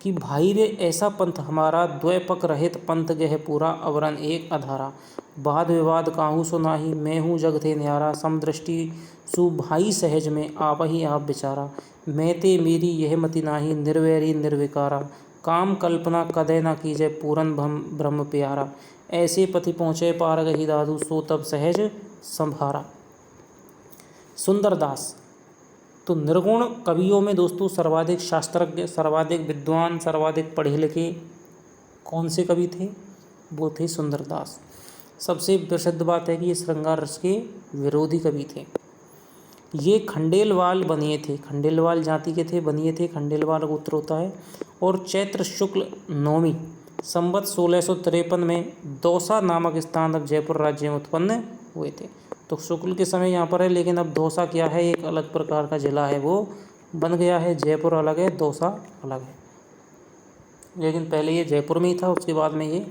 कि भाई रे ऐसा पंथ हमारा, द्वैपक रहित पंथ गह पूरा, अवरन एक अधारा। वाद विवाद काहू सुनाही, मैं हूँ जग थे न्यारा, समदृष्टि सु भाई सहज में आप ही आप बिचारा। मैं ते मेरी यह मति नाही, निर्वैरी निर्विकारा, काम कल्पना कदय न कीजय, पूरन ब्रह्म प्यारा। ऐसे पति पहुँचे पार गही दादू, सो तब सहज संभारा। सुंदरदास। तो निर्गुण कवियों में दोस्तों सर्वाधिक शास्त्रज्ञ, सर्वाधिक विद्वान, सर्वाधिक पढ़े लिखे कौन से कवि थे? वो थे सुंदरदास। सबसे प्रसिद्ध बात है कि ये श्रृंगार रस के विरोधी कवि थे। ये खंडेलवाल बनिए थे, खंडेलवाल जाति के थे, बनिए थे, खंडेलवाल गोत्र होता है। और चैत्र शुक्ल नवमी संवत 1653 में दौसा नामक स्थान अब जयपुर राज्य में उत्पन्न हुए थे। तो शुक्ल के समय यहाँ पर है, लेकिन अब दौसा क्या है, एक अलग प्रकार का जिला है, वो बन गया है। जयपुर अलग है, दौसा अलग है, लेकिन पहले ये जयपुर में ही था, उसके बाद में ये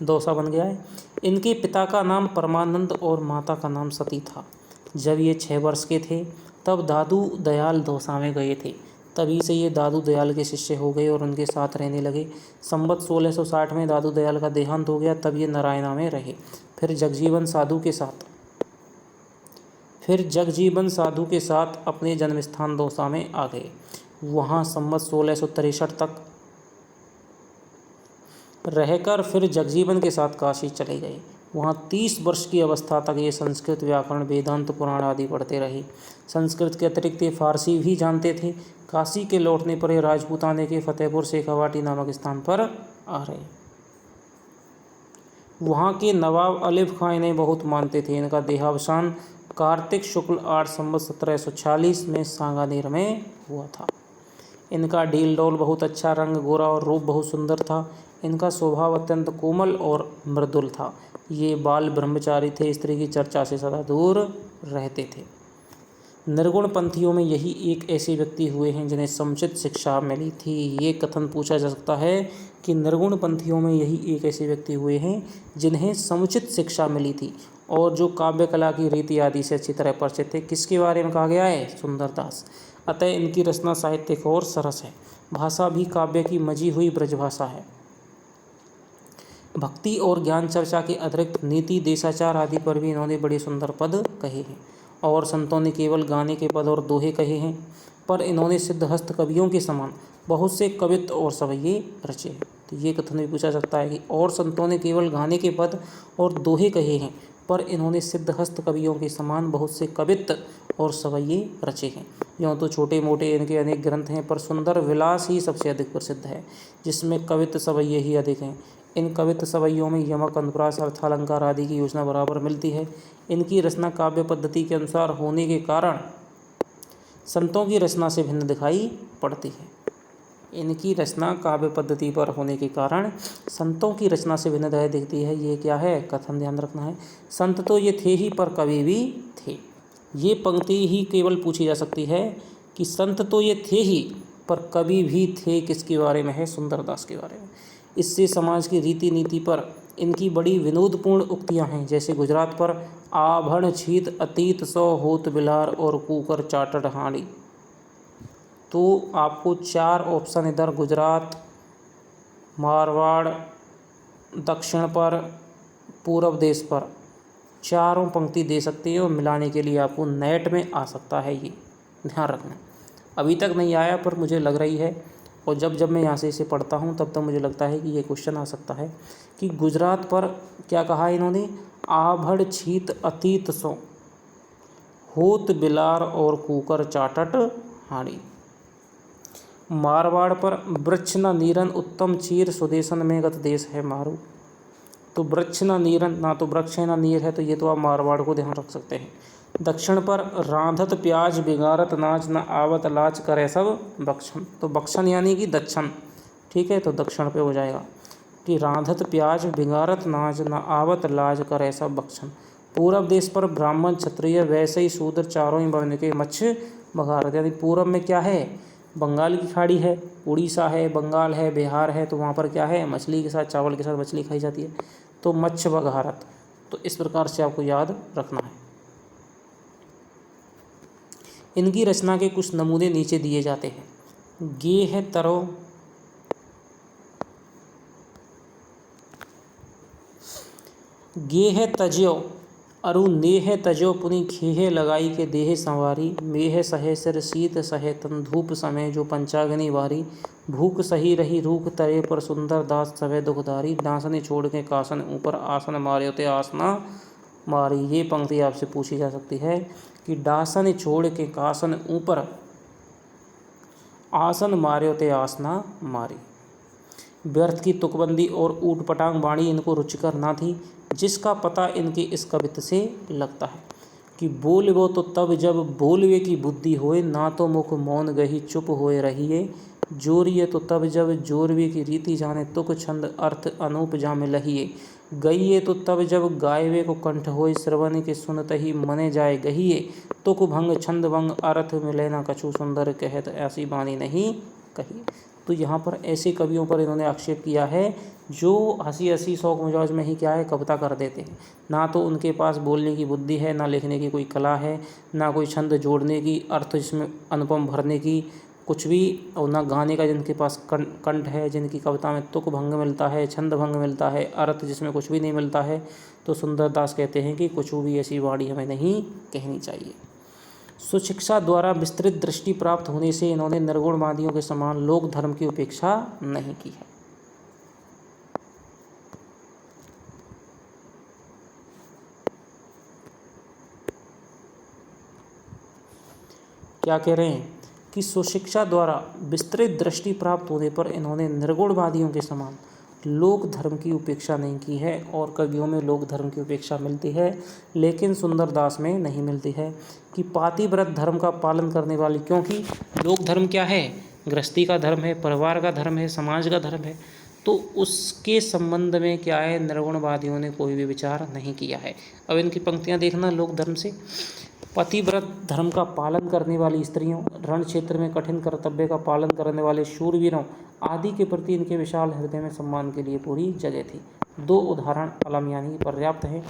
दौसा बन गया है। इनके पिता का नाम परमानंद और माता का नाम सती था। जब ये 6 वर्ष के थे तब दादू दयाल दौसा में गए थे, तभी से ये दादू दयाल के शिष्य हो गए और उनके साथ रहने लगे। संवत 1660 में दादू दयाल का देहांत हो गया, तब ये नारायणा में रहे। फिर जगजीवन साधु के साथ अपने जन्म स्थान दौसा में आ गए। वहाँ संवत 1663 तक रहकर फिर जगजीवन के साथ काशी चले गए। वहाँ 30 वर्ष की अवस्था तक ये संस्कृत व्याकरण, वेदांत, पुराण आदि पढ़ते रहे। संस्कृत के अतिरिक्त ये फारसी भी जानते थे। काशी के लौटने पर ये राजपूताने के फतेहपुर शेखावाटी नामक स्थान पर आ रहे। वहाँ के नवाब अलिफ खां इन्हें बहुत मानते थे। इनका देहावसान कार्तिक शुक्ल 8 संवत 1746 में सांगानेर में हुआ था। इनका डील डोल बहुत अच्छा, रंग गोरा और रूप बहुत सुंदर था। इनका स्वभाव अत्यंत कोमल और मृदुल था। ये बाल ब्रह्मचारी थे, स्त्री की चर्चा से सदा दूर रहते थे। निर्गुण पंथियों में यही एक ऐसे व्यक्ति हुए हैं जिन्हें समुचित शिक्षा मिली थी। ये कथन पूछा जा सकता है कि निर्गुण पंथियों में यही एक ऐसे व्यक्ति हुए हैं जिन्हें समुचित शिक्षा मिली थी और जो काव्य कला की रीति आदि से अच्छी तरह परिचित थे। किसके बारे में कहा गया है? सुंदरदास। अतः इनकी रचना साहित्यिक और सरस है। भाषा भी काव्य की मजी हुई ब्रजभाषा है। भक्ति और ज्ञान चर्चा के अतिरिक्त नीति, देशाचार आदि पर भी इन्होंने बड़े सुंदर पद कहे हैं। और संतों ने केवल गाने के पद और दोहे कहे हैं, पर इन्होंने सिद्धहस्त कवियों के समान बहुत से कवित्व और सवैये रचे हैं। तो ये कथन भी पूछा सकता है कि और संतों ने केवल गाने के पद और दोहे कहे हैं, पर इन्होंने सिद्धहस्त कवियों के समान बहुत से कवित्व और सवैये रचे हैं। यूँ तो छोटे मोटे इनके अनेक ग्रंथ हैं, पर सुंदर विलास ही सबसे अधिक प्रसिद्ध है, जिसमें कवित्व सवैये ही अधिक हैं। इन कवित्व सवैयों में यमक, अनुप्रास, अर्थालंकार आदि की योजना बराबर मिलती है। इनकी रचना काव्य पद्धति के अनुसार होने के कारण संतों की रचना से भिन्न दिखाई पड़ती है। इनकी रचना काव्य पद्धति पर होने के कारण संतों की रचना से भिन्न दिखती है। ये क्या है? कथन ध्यान रखना है। संत तो ये थे ही, पर कवि भी थे। ये पंक्ति ही केवल पूछी जा सकती है कि संत तो ये थे ही, पर कवि भी थे। किसके बारे में है? सुंदरदास के बारे में। इससे समाज की रीति नीति पर इनकी बड़ी विनोदपूर्ण उक्तियां हैं, जैसे गुजरात पर आभण छीत अतीत सौ होत बिलार और कूकर चाटट हाड़ी। तो आपको 4 ऑप्शन इधर गुजरात, मारवाड़, दक्षिण पर, पूर्व देश पर चारों पंक्ति दे सकते हैं और मिलाने के लिए आपको नेट में आ सकता है। ये ध्यान रखना। अभी तक नहीं आया, पर मुझे लग रही है, और जब मैं यहाँ से इसे पढ़ता हूँ तब तक मुझे लगता है कि ये क्वेश्चन आ सकता है कि गुजरात पर क्या कहा इन्होंने? आभड़ छीत अतीत सो होत बिलार और कूकर चाटट हाड़ी। मारवाड़ पर वृक्ष न नीरन उत्तम चीर स्वदेशन में गत देश है मारू। तो वृक्ष न नीरन, ना तो वृक्ष है ना नीर है, तो ये तो आप मारवाड़ को ध्यान रख सकते हैं। दक्षिण पर रांधत प्याज बिगारत नाच न आवत लाच करे सब बक्षन। तो बक्षन यानी कि दक्षिण, ठीक है, तो दक्षिण पे हो जाएगा कि रांधत प्याज बिगारत नाच न आवत लाज करे सब बक्षन। पूर्व देश पर ब्राह्मण, क्षत्रिय, वैश्य, शूद्र चारों ही वर्ण के मच्छ बघारत। यानी पूर्व में क्या है? बंगाल की खाड़ी है, उड़ीसा है, बंगाल है, बिहार है, तो वहाँ पर क्या है? मछली के साथ, चावल के साथ मछली खाई जाती है, तो मच्छ बघारत। तो इस प्रकार से आपको याद रखना है। इनकी रचना के कुछ नमूने नीचे दिए जाते हैं। गे है तरो, गे है तज्यो अरु नेह तजो पुनि खेहे लगाई के देह संवारी। मेह सहे सिर शीत सहे तन धूप समय जो पंचाग्नि वारी। भूख सही रही रूख तरे पर सुंदर दास सवे दुखधारी। डांसने छोड़ के कासन ऊपर आसन मारे ते आसना मारी। ये पंक्ति आपसे पूछी जा सकती है कि डासन छोड़ के कासन ऊपर आसन मारे ते आसना मारी। व्यर्थ की तुकबंदी और ऊटपटांग वाणी इनको रुचिकर ना थी, जिसका पता इनके इस कवित्त से लगता है कि बोलबो तो तब जब बोलवे की बुद्धि होए, ना तो मुख मौन गही चुप होए रहिए। जोरिए तो तब जब जोरवे की रीति जाने, तुक छंद अर्थ अनूप जामे लहिए। गइए तो तब जब गायवे को कंठ होए, श्रवण के सुनत ही मने जाए गहिए। तुक भंग छंद भंग अर्थ मिले ना कछु, सुंदर कहत ऐसी बानी नहीं कही। तो यहाँ पर ऐसे कवियों पर इन्होंने आक्षेप किया है जो हंसी हंसी शौक मिजाज में ही क्या है कविता कर देते हैं। ना तो उनके पास बोलने की बुद्धि है, ना लिखने की कोई कला है, ना कोई छंद जोड़ने की, अर्थ जिसमें अनुपम भरने की कुछ भी, और ना गाने का जिनके पास कंठ है, जिनकी कविता में तुक भंग मिलता है, छंद भंग मिलता है, अर्थ जिसमें कुछ भी नहीं मिलता है। तो सुंदरदास कहते हैं कि कुछ भी ऐसी वाणी हमें नहीं कहनी चाहिए। सुशिक्षा द्वारा विस्तृत दृष्टि प्राप्त होने से इन्होंने निर्गुणवादियों के समान लोक धर्म की उपेक्षा नहीं की है। क्या कह रहे हैं कि सुशिक्षा द्वारा विस्तृत दृष्टि प्राप्त होने पर इन्होंने निर्गुणवादियों के समान लोक धर्म की उपेक्षा नहीं की है। और कवियों में लोक धर्म की उपेक्षा मिलती है, लेकिन सुंदरदास में नहीं मिलती है। कि पातिव्रत धर्म का पालन करने वाली, क्योंकि लोक धर्म क्या है, गृहस्थी का धर्म है, परिवार का धर्म है, समाज का धर्म है, तो उसके संबंध में क्या है निर्गुणवादियों ने कोई भी विचार नहीं किया है। अब इनकी पंक्तियां देखना लोक धर्म से। पतिव्रत धर्म का पालन करने वाली स्त्रियों, रण क्षेत्र में कठिन कर्तव्य का पालन करने वाले शूरवीरों आदि के प्रति इनके विशाल हृदय में सम्मान के लिए पूरी जगह थी। दो उदाहरण कलम यानी पर्याप्त हैं।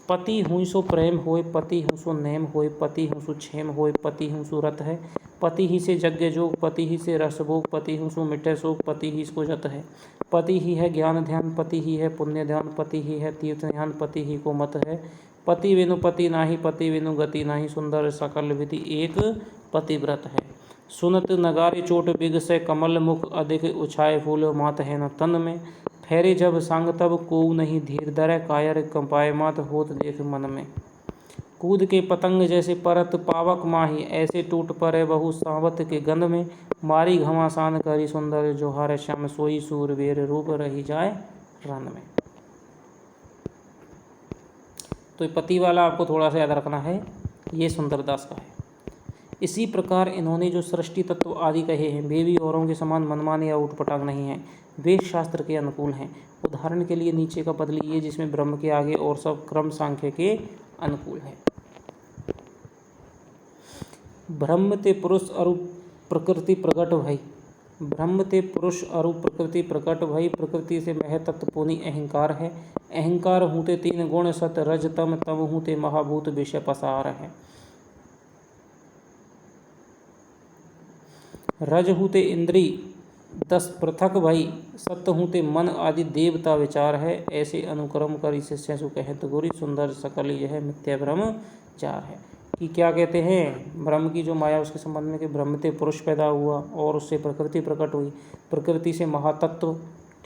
पति हूँ सो प्रेम होए, पति हूँ सो नेम होए, पति हूँ सो क्षेम होए, पति हूँ सो रत है, पति ही से यज्ञ जोग, पति ही से रस भोग, पति हूँ सो मिटे शोक, पति ही इसको जत है। पति ही है ज्ञान ध्यान, पति ही है पुण्य ध्यान, पति ही है तीर्थ ध्यान, पति ही को मत है। पति बिनु पति नाही, पति बिनु गति नाही, सुंदर सकल विधि एक पतिव्रत है। सुनत नगारे चोट बिग से कमल मुख, अधिक उछाए फूल मात है न तन में। फेरे जब संग तब को नहीं धीर धरे, कायर कंपाए मात होत देख मन में। कूद के पतंग जैसे परत पावक माही, ऐसे टूट पड़े बहु सावत के गंध में। मारी घमासान करी सुंदर जोहार, श्याम सोई सूरवीर रूप रही जाए रन में। तो पति वाला आपको थोड़ा सा याद रखना है, ये सुंदरदास का है। इसी प्रकार इन्होंने जो सृष्टि तत्व आदि कहे हैं, वे भी औरों के समान मनमाने या उटपटांग नहीं हैं, वे शास्त्र के अनुकूल हैं। उदाहरण के लिए नीचे का पद लीजिए, जिसमें ब्रह्म के आगे और सब क्रम सांख्य के अनुकूल है। ब्रह्म ते पुरुष अरु प्रकृति प्रकट भई, ब्रह्म ते पुरुष अरु प्रकृति प्रकट भई, प्रकृति से मह तत्व पुनि अहंकार है। अहंकार हूते तीन गुण सत रज तम, तम हूते महाभूत विषय पसार है। रज हूते इंद्री 10 पृथक भई, सत्य हूते मन आदि देवता विचार है। ऐसे अनुक्रम कर शिष्य सु कहत गुरी, सुंदर सकल यह मिथ्या ब्रह्म चार है। कि क्या कहते हैं, ब्रह्म की जो माया उसके संबंध में कि ब्रह्म ते पुरुष पैदा हुआ और उससे प्रकृति प्रकट हुई, प्रकृति से महातत्व,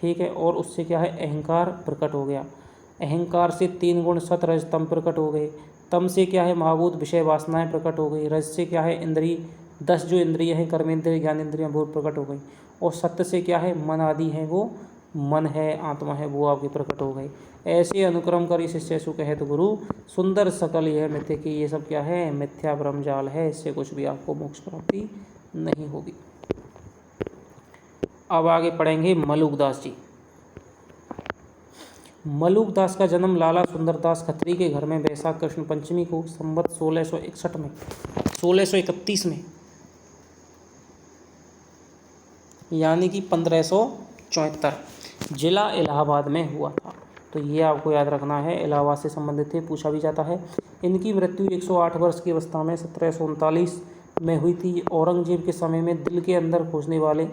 ठीक है, और उससे क्या है अहंकार प्रकट हो गया। अहंकार से 3 गुण सत रज तम प्रकट हो गए। तम से क्या है महाभूत विषय वासनाएं प्रकट हो गई। रज से क्या है इंद्रिय 10 जो इंद्रिय हैं, कर्मेंद्रिय ज्ञानेंद्रियां भूत प्रकट हो गई। और सत्य से क्या है मन आदि है, वो मन है आत्मा है, वो आपके प्रकट हो गई। ऐसे अनुक्रम करी शिष्य सु कहत गुरु, सुंदर सकल यह मिथ्या की, ये सब क्या है मिथ्या ब्रह्मजाल है, इससे कुछ भी आपको मोक्ष प्राप्ति नहीं होगी। अब आगे पढ़ेंगे मलुकदास जी। मलुकदास का जन्म लाला सुंदरदास खत्री के घर में वैशाख कृष्ण पंचमी को संवत 1631 में यानी कि 1574 जिला इलाहाबाद में हुआ था। तो ये आपको याद रखना है, इलाहाबाद से संबंधित है, पूछा भी जाता है। इनकी मृत्यु 108 वर्ष की अवस्था में 1739 में हुई थी। औरंगजेब के समय में दिल के अंदर खोजने वाले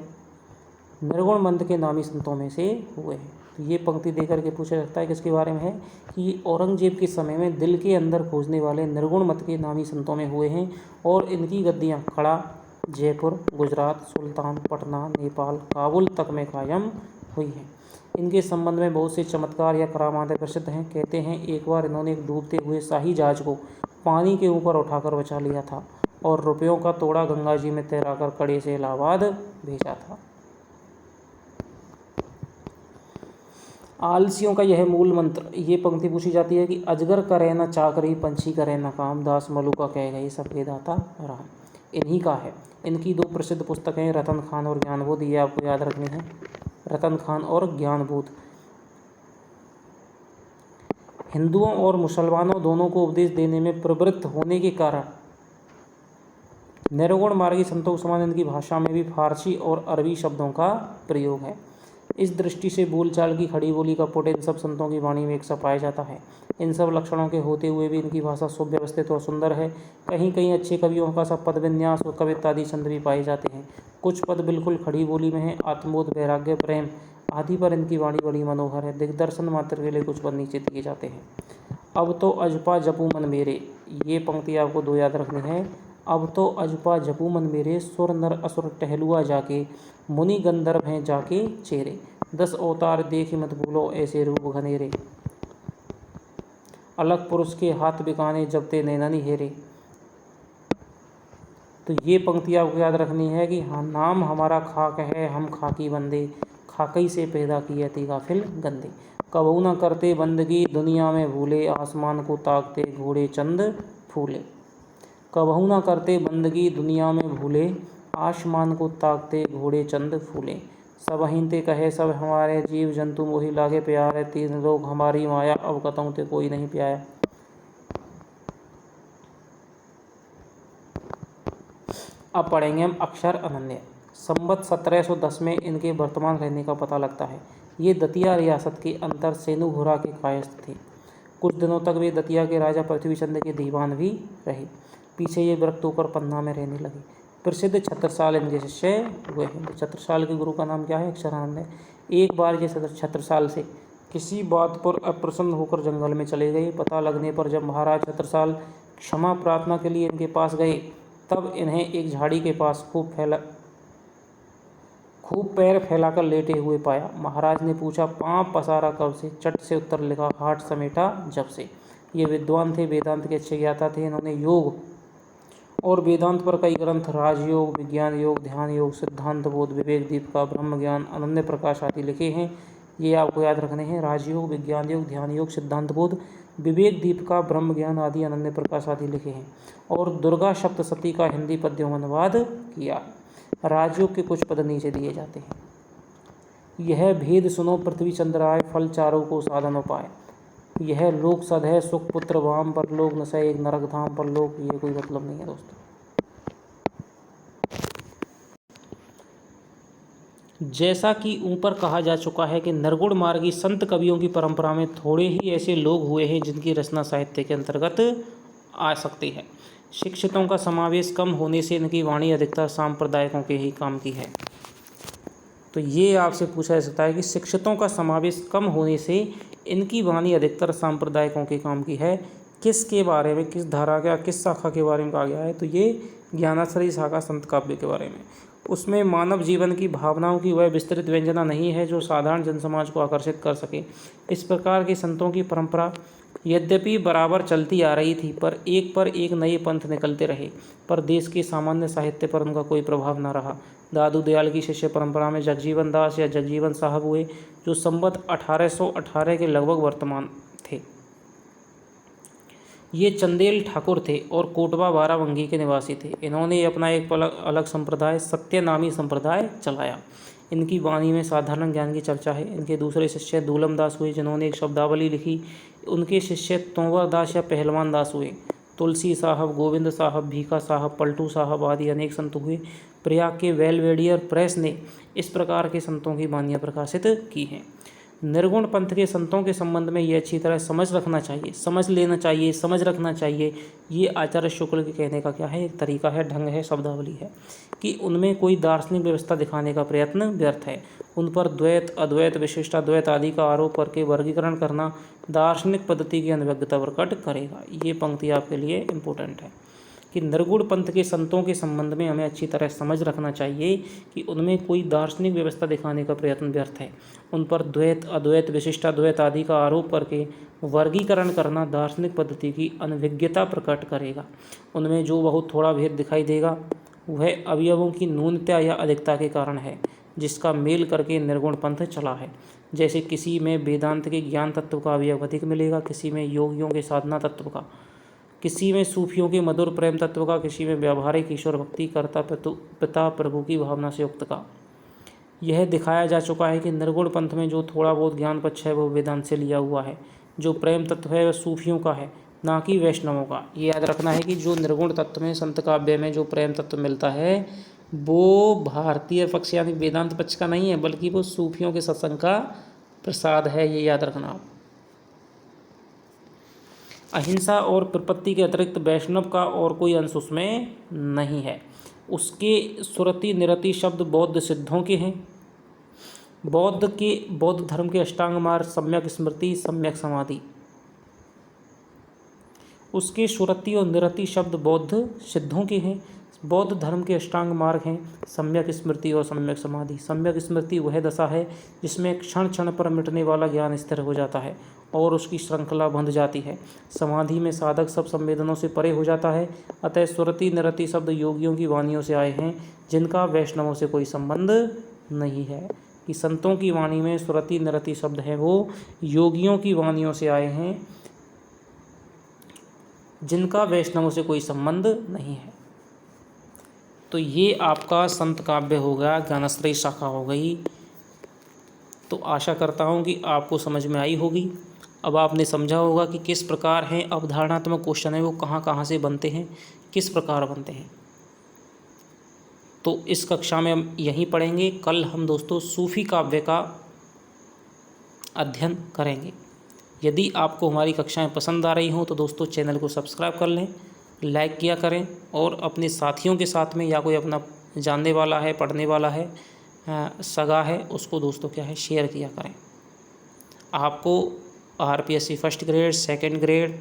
निर्गुण मंद के नामी संतों में से हुए हैं। तो ये पंक्ति देकर के पूछा जाता है किसके बारे में है कि औरंगजेब के समय में दिल के अंदर खोजने वाले निर्गुण मत के नामी संतों में हुए हैं। और इनकी गद्दियाँ खड़ा, जयपुर, गुजरात, सुल्तान, पटना, नेपाल, काबुल तक में कायम हुई हैं। इनके संबंध में बहुत से चमत्कार या करामातें प्रसिद्ध हैं। कहते हैं एक बार इन्होंने एक डूबते हुए शाही जहाज को पानी के ऊपर उठाकर बचा लिया था और रुपयों का तोड़ा गंगा जी में तैराकर कड़े से इलाहाबाद भेजा था। आलसियों का यह मूल मंत्र। ये पंक्ति पूछी जाती है कि अजगर करे न चाकरी, पंछी करे न काम, दास मलुका कह गए सबके दाता राम। इन्हीं का है। इनकी दो प्रसिद्ध पुस्तकें रतन खान और ज्ञानबोध, ये आपको याद रखनी है। रतन खान और ज्ञानबोध। हिंदुओं और मुसलमानों दोनों को उपदेश देने में प्रवृत्त होने के कारण निर्गुण मार्गी संतों के समान इनकी भाषा में भी फारसी और अरबी शब्दों का प्रयोग है। इस दृष्टि से बोलचाल की खड़ी बोली का पुट इन सब संतों की वाणी में एक सा पाया जाता है। इन सब लक्षणों के होते हुए भी इनकी भाषा सुव्यवस्थित और सुंदर है। कहीं कहीं अच्छे कवियों का सब पद विन्यास और कविता आदि छंद भी पाए जाते हैं। कुछ पद बिल्कुल खड़ी बोली में हैं। आत्मबोध, वैराग्य, प्रेम आदि पर इनकी वाणी बड़ी मनोहर है। दिग्दर्शन मात्र के लिए कुछ पद नीचे दिए जाते हैं। अब तो अजपा जपू मन मेरे, ये पंक्ति आपको दो याद रखनी है। अब तो अजपा जपू मन मेरे, सुर नर असुर टहलुआ जाके, मुनि गंधर्व हैं जाके चेरे, 10 अवतार देख मत भूलो ऐसे रूप घनेरे, अलग पुरुष के हाथ बिकाने जबते नैननी हेरे। तो ये पंक्ति आपको याद रखनी है कि हाँ, नाम हमारा खाक है हम खाकी बंदे, खाकई से पैदा किए थे गाफिल गंदे, कबहू न करते बंदगी दुनिया में भूले, आसमान को ताकते घोड़े चंद फूले। कबहू न करते बंदगी दुनिया में भूले, आसमान को ताकते घोड़े चंद फूले, सब हिंते कहे सब हमारे, जीव जंतु मोहि लागे प्यारे, तीन लोग हमारी माया, अब कतहु ते कोई नहीं प्याया। अब पढ़ेंगे हम अक्षर अनन्य। संवत 1710 में इनके वर्तमान रहने का पता लगता है। ये दतिया रियासत के अंतर सेनुघुरा के कायस्थ थे। कुछ दिनों तक वे दतिया के राजा पृथ्वीचंद के दीवान भी रहे। पीछे ये विरक्त होकर पन्ना में रहने लगे। प्रसिद्ध छत्रसाल इनके शिष्य हुए हैं। छत्रसाल के गुरु का नाम क्या है? अक्षरानंद। एक बार ये छत्रसाल से किसी बात पर अप्रसन्न होकर जंगल में चले गए। पता लगने पर जब महाराज छत्रसाल क्षमा प्रार्थना के लिए इनके पास गए, तब इन्हें एक झाड़ी के पास खूब पैर फैलाकर लेटे हुए पाया। महाराज ने पूछा, पाँव पसारा कब से? चट से उत्तर लिखा, हाथ समेटा जब से। ये विद्वान थे, वेदांत के अच्छे ज्ञाता थे। इन्होंने योग और वेदांत पर कई ग्रंथ, राजयोग, विज्ञान योग, ध्यान योग, सिद्धांत बोध, विवेक दीपिका, ब्रह्म ज्ञान, अनन्य प्रकाश आदि लिखे हैं। ये आपको याद रखने हैं। राजयोग, विज्ञान योग, ध्यान योग, सिद्धांत बोध, विवेक दीपिका, ब्रह्म ज्ञान आदि, अनन्य प्रकाश आदि लिखे हैं। और दुर्गा सप्तशती का हिंदी पद्यों में अनुवाद किया। राजयोग के कुछ पद नीचे दिए जाते हैं। यह भेद सुनो पृथ्वी चंद्राय, फल चारों को साधन उपाय, यह लोक सद है सुख पुत्र वाम, पर लोक न सह एक नरक धाम, पर लोक, ये कोई मतलब नहीं है दोस्तों। जैसा कि ऊपर कहा जा चुका है कि निर्गुण मार्गी संत कवियों की परंपरा में थोड़े ही ऐसे लोग हुए हैं जिनकी रचना साहित्य के अंतर्गत आ सकती है। शिक्षितों का समावेश कम होने से इनकी वाणी अधिकतर सांप्रदायिकों के ही काम की है। तो ये आपसे पूछा जा सकता है कि शिक्षितों का समावेश कम होने से इनकी वाणी अधिकतर सांप्रदायिकों के काम की है। किसके बारे में, किस धारा का, किस शाखा के बारे में कहा गया है? तो ये ज्ञानाश्रयी शाखा संत काव्य के बारे में। उसमें मानव जीवन की भावनाओं की वह विस्तृत व्यंजना नहीं है जो साधारण जनसमाज को आकर्षित कर सके। इस प्रकार के संतों की परंपरा यद्यपि बराबर चलती आ रही थी, पर एक नए पंथ निकलते रहे, पर देश के सामान्य साहित्य पर उनका कोई प्रभाव न रहा। दादू दयाल की शिष्य परंपरा में जगजीवन दास या जगजीवन साहब हुए, जो संवत 1818 के लगभग वर्तमान थे। ये चंदेल ठाकुर थे और कोटवा बाराबंकी के निवासी थे। इन्होंने अपना एक अलग संप्रदाय, सत्य नामी संप्रदाय चलाया। इनकी वाणी में साधारण ज्ञान की चर्चा है। इनके दूसरे शिष्य दूलम दास हुए, जिन्होंने एक शब्दावली लिखी। उनके शिष्य तोंवर दास या पहलवान दास हुए। तुलसी साहब, गोविंद साहब, भीखा साहब, पलटू साहब आदि अनेक संत हुए। प्रयाग के वेलवेडियर प्रेस ने इस प्रकार के संतों की वाणियाँ प्रकाशित की हैं। निर्गुण पंथ के संतों के संबंध में ये अच्छी तरह समझ रखना चाहिए, समझ लेना चाहिए, समझ रखना चाहिए। ये आचार्य शुक्ल के कहने का क्या है? एक तरीका है, ढंग है, शब्दावली है कि उनमें कोई दार्शनिक व्यवस्था दिखाने का प्रयत्न व्यर्थ है। उन पर द्वैत, अद्वैत, विशिष्टाद्वैत आदि का आरोप करके वर्गीकरण करना दार्शनिक पद्धति की अनभिज्ञता प्रकट करेगा। ये पंक्ति आपके लिए इम्पोर्टेंट है कि निर्गुण पंथ के संतों के संबंध में हमें अच्छी तरह समझ रखना चाहिए कि उनमें कोई दार्शनिक व्यवस्था दिखाने का प्रयत्न व्यर्थ है। उन पर द्वैत, अद्वैत, विशिष्टाद्वैत आदि का आरोप करके वर्गीकरण करना दार्शनिक पद्धति की अनभिज्ञता प्रकट करेगा। उनमें जो बहुत थोड़ा भेद दिखाई देगा वह अवयवों की न्यूनता या अधिकता के कारण है, जिसका मेल करके निर्गुण पंथ चला है। जैसे किसी में वेदांत के ज्ञान तत्व का अवयव अधिक मिलेगा, किसी में योगियों के साधना तत्व का, किसी में सूफियों के मधुर प्रेम तत्व का, किसी में व्यावहारिक ईश्वर भक्ति कर्ता पिता प्रभु की भावना से युक्त का। यह दिखाया जा चुका है कि निर्गुण पंथ में जो थोड़ा बहुत ज्ञान पक्ष है वो वेदांत से लिया हुआ है, जो प्रेम तत्व है वह सूफियों का है, ना कि वैष्णवों का। ये याद रखना है कि जो निर्गुण तत्व में संत काव्य में जो प्रेम तत्व मिलता है वो भारतीय पक्ष यानी वेदांत पक्ष का नहीं है, बल्कि वो सूफियों के सत्संग का प्रसाद है। ये याद रखना आप। अहिंसा और प्रपत्ति के अतिरिक्त वैष्णव का और कोई अंश उसमें नहीं है। उसके सुरति निरति शब्द बौद्ध सिद्धों के हैं। बौद्ध धर्म के अष्टांग मार्ग सम्यक स्मृति, सम्यक समाधि। उसके सुरति और निरति शब्द बौद्ध सिद्धों के हैं। बौद्ध धर्म के अष्टांग मार्ग हैं सम्यक स्मृति और सम्यक समाधि। सम्यक स्मृति वह दशा है जिसमें क्षण क्षण पर मिटने वाला ज्ञान स्थिर हो जाता है और उसकी श्रृंखला बंध जाती है। समाधि में साधक सब संवेदनों से परे हो जाता है। अतः सुरति निरति शब्द योगियों की वाणियों से आए हैं जिनका वैष्णवों से कोई संबंध नहीं है। कि संतों की वाणी में सुरति निरति शब्द हैं वो योगियों की वाणियों से आए हैं जिनका वैष्णवों से कोई संबंध नहीं है। तो ये आपका संत काव्य हो गया, ज्ञानाश्रयी शाखा हो गई। तो आशा करता हूँ कि आपको समझ में आई होगी। अब आपने समझा होगा कि किस प्रकार हैं अवधारणात्मक क्वेश्चन है वो कहाँ कहाँ से बनते हैं, किस प्रकार बनते हैं। तो इस कक्षा में हम यहीं पढ़ेंगे। कल हम दोस्तों सूफी काव्य का अध्ययन करेंगे। यदि आपको हमारी कक्षाएं पसंद आ रही हों तो दोस्तों चैनल को सब्सक्राइब कर लें, लाइक किया करें और अपने साथियों के साथ में या कोई अपना जानने वाला है, पढ़ने वाला है, सगा है, उसको दोस्तों क्या है शेयर किया करें। आपको RPSC first grade, second grade,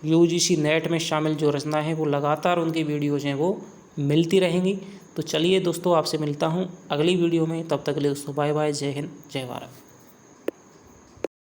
UGC net में शामिल जो रचना है वो लगातार उनकी वीडियोज़ हैं वो मिलती रहेंगी। तो चलिए दोस्तों आपसे मिलता हूँ अगली वीडियो में। तब तक के लिए दोस्तों बाय बाय, जय हिंद, जय भारत।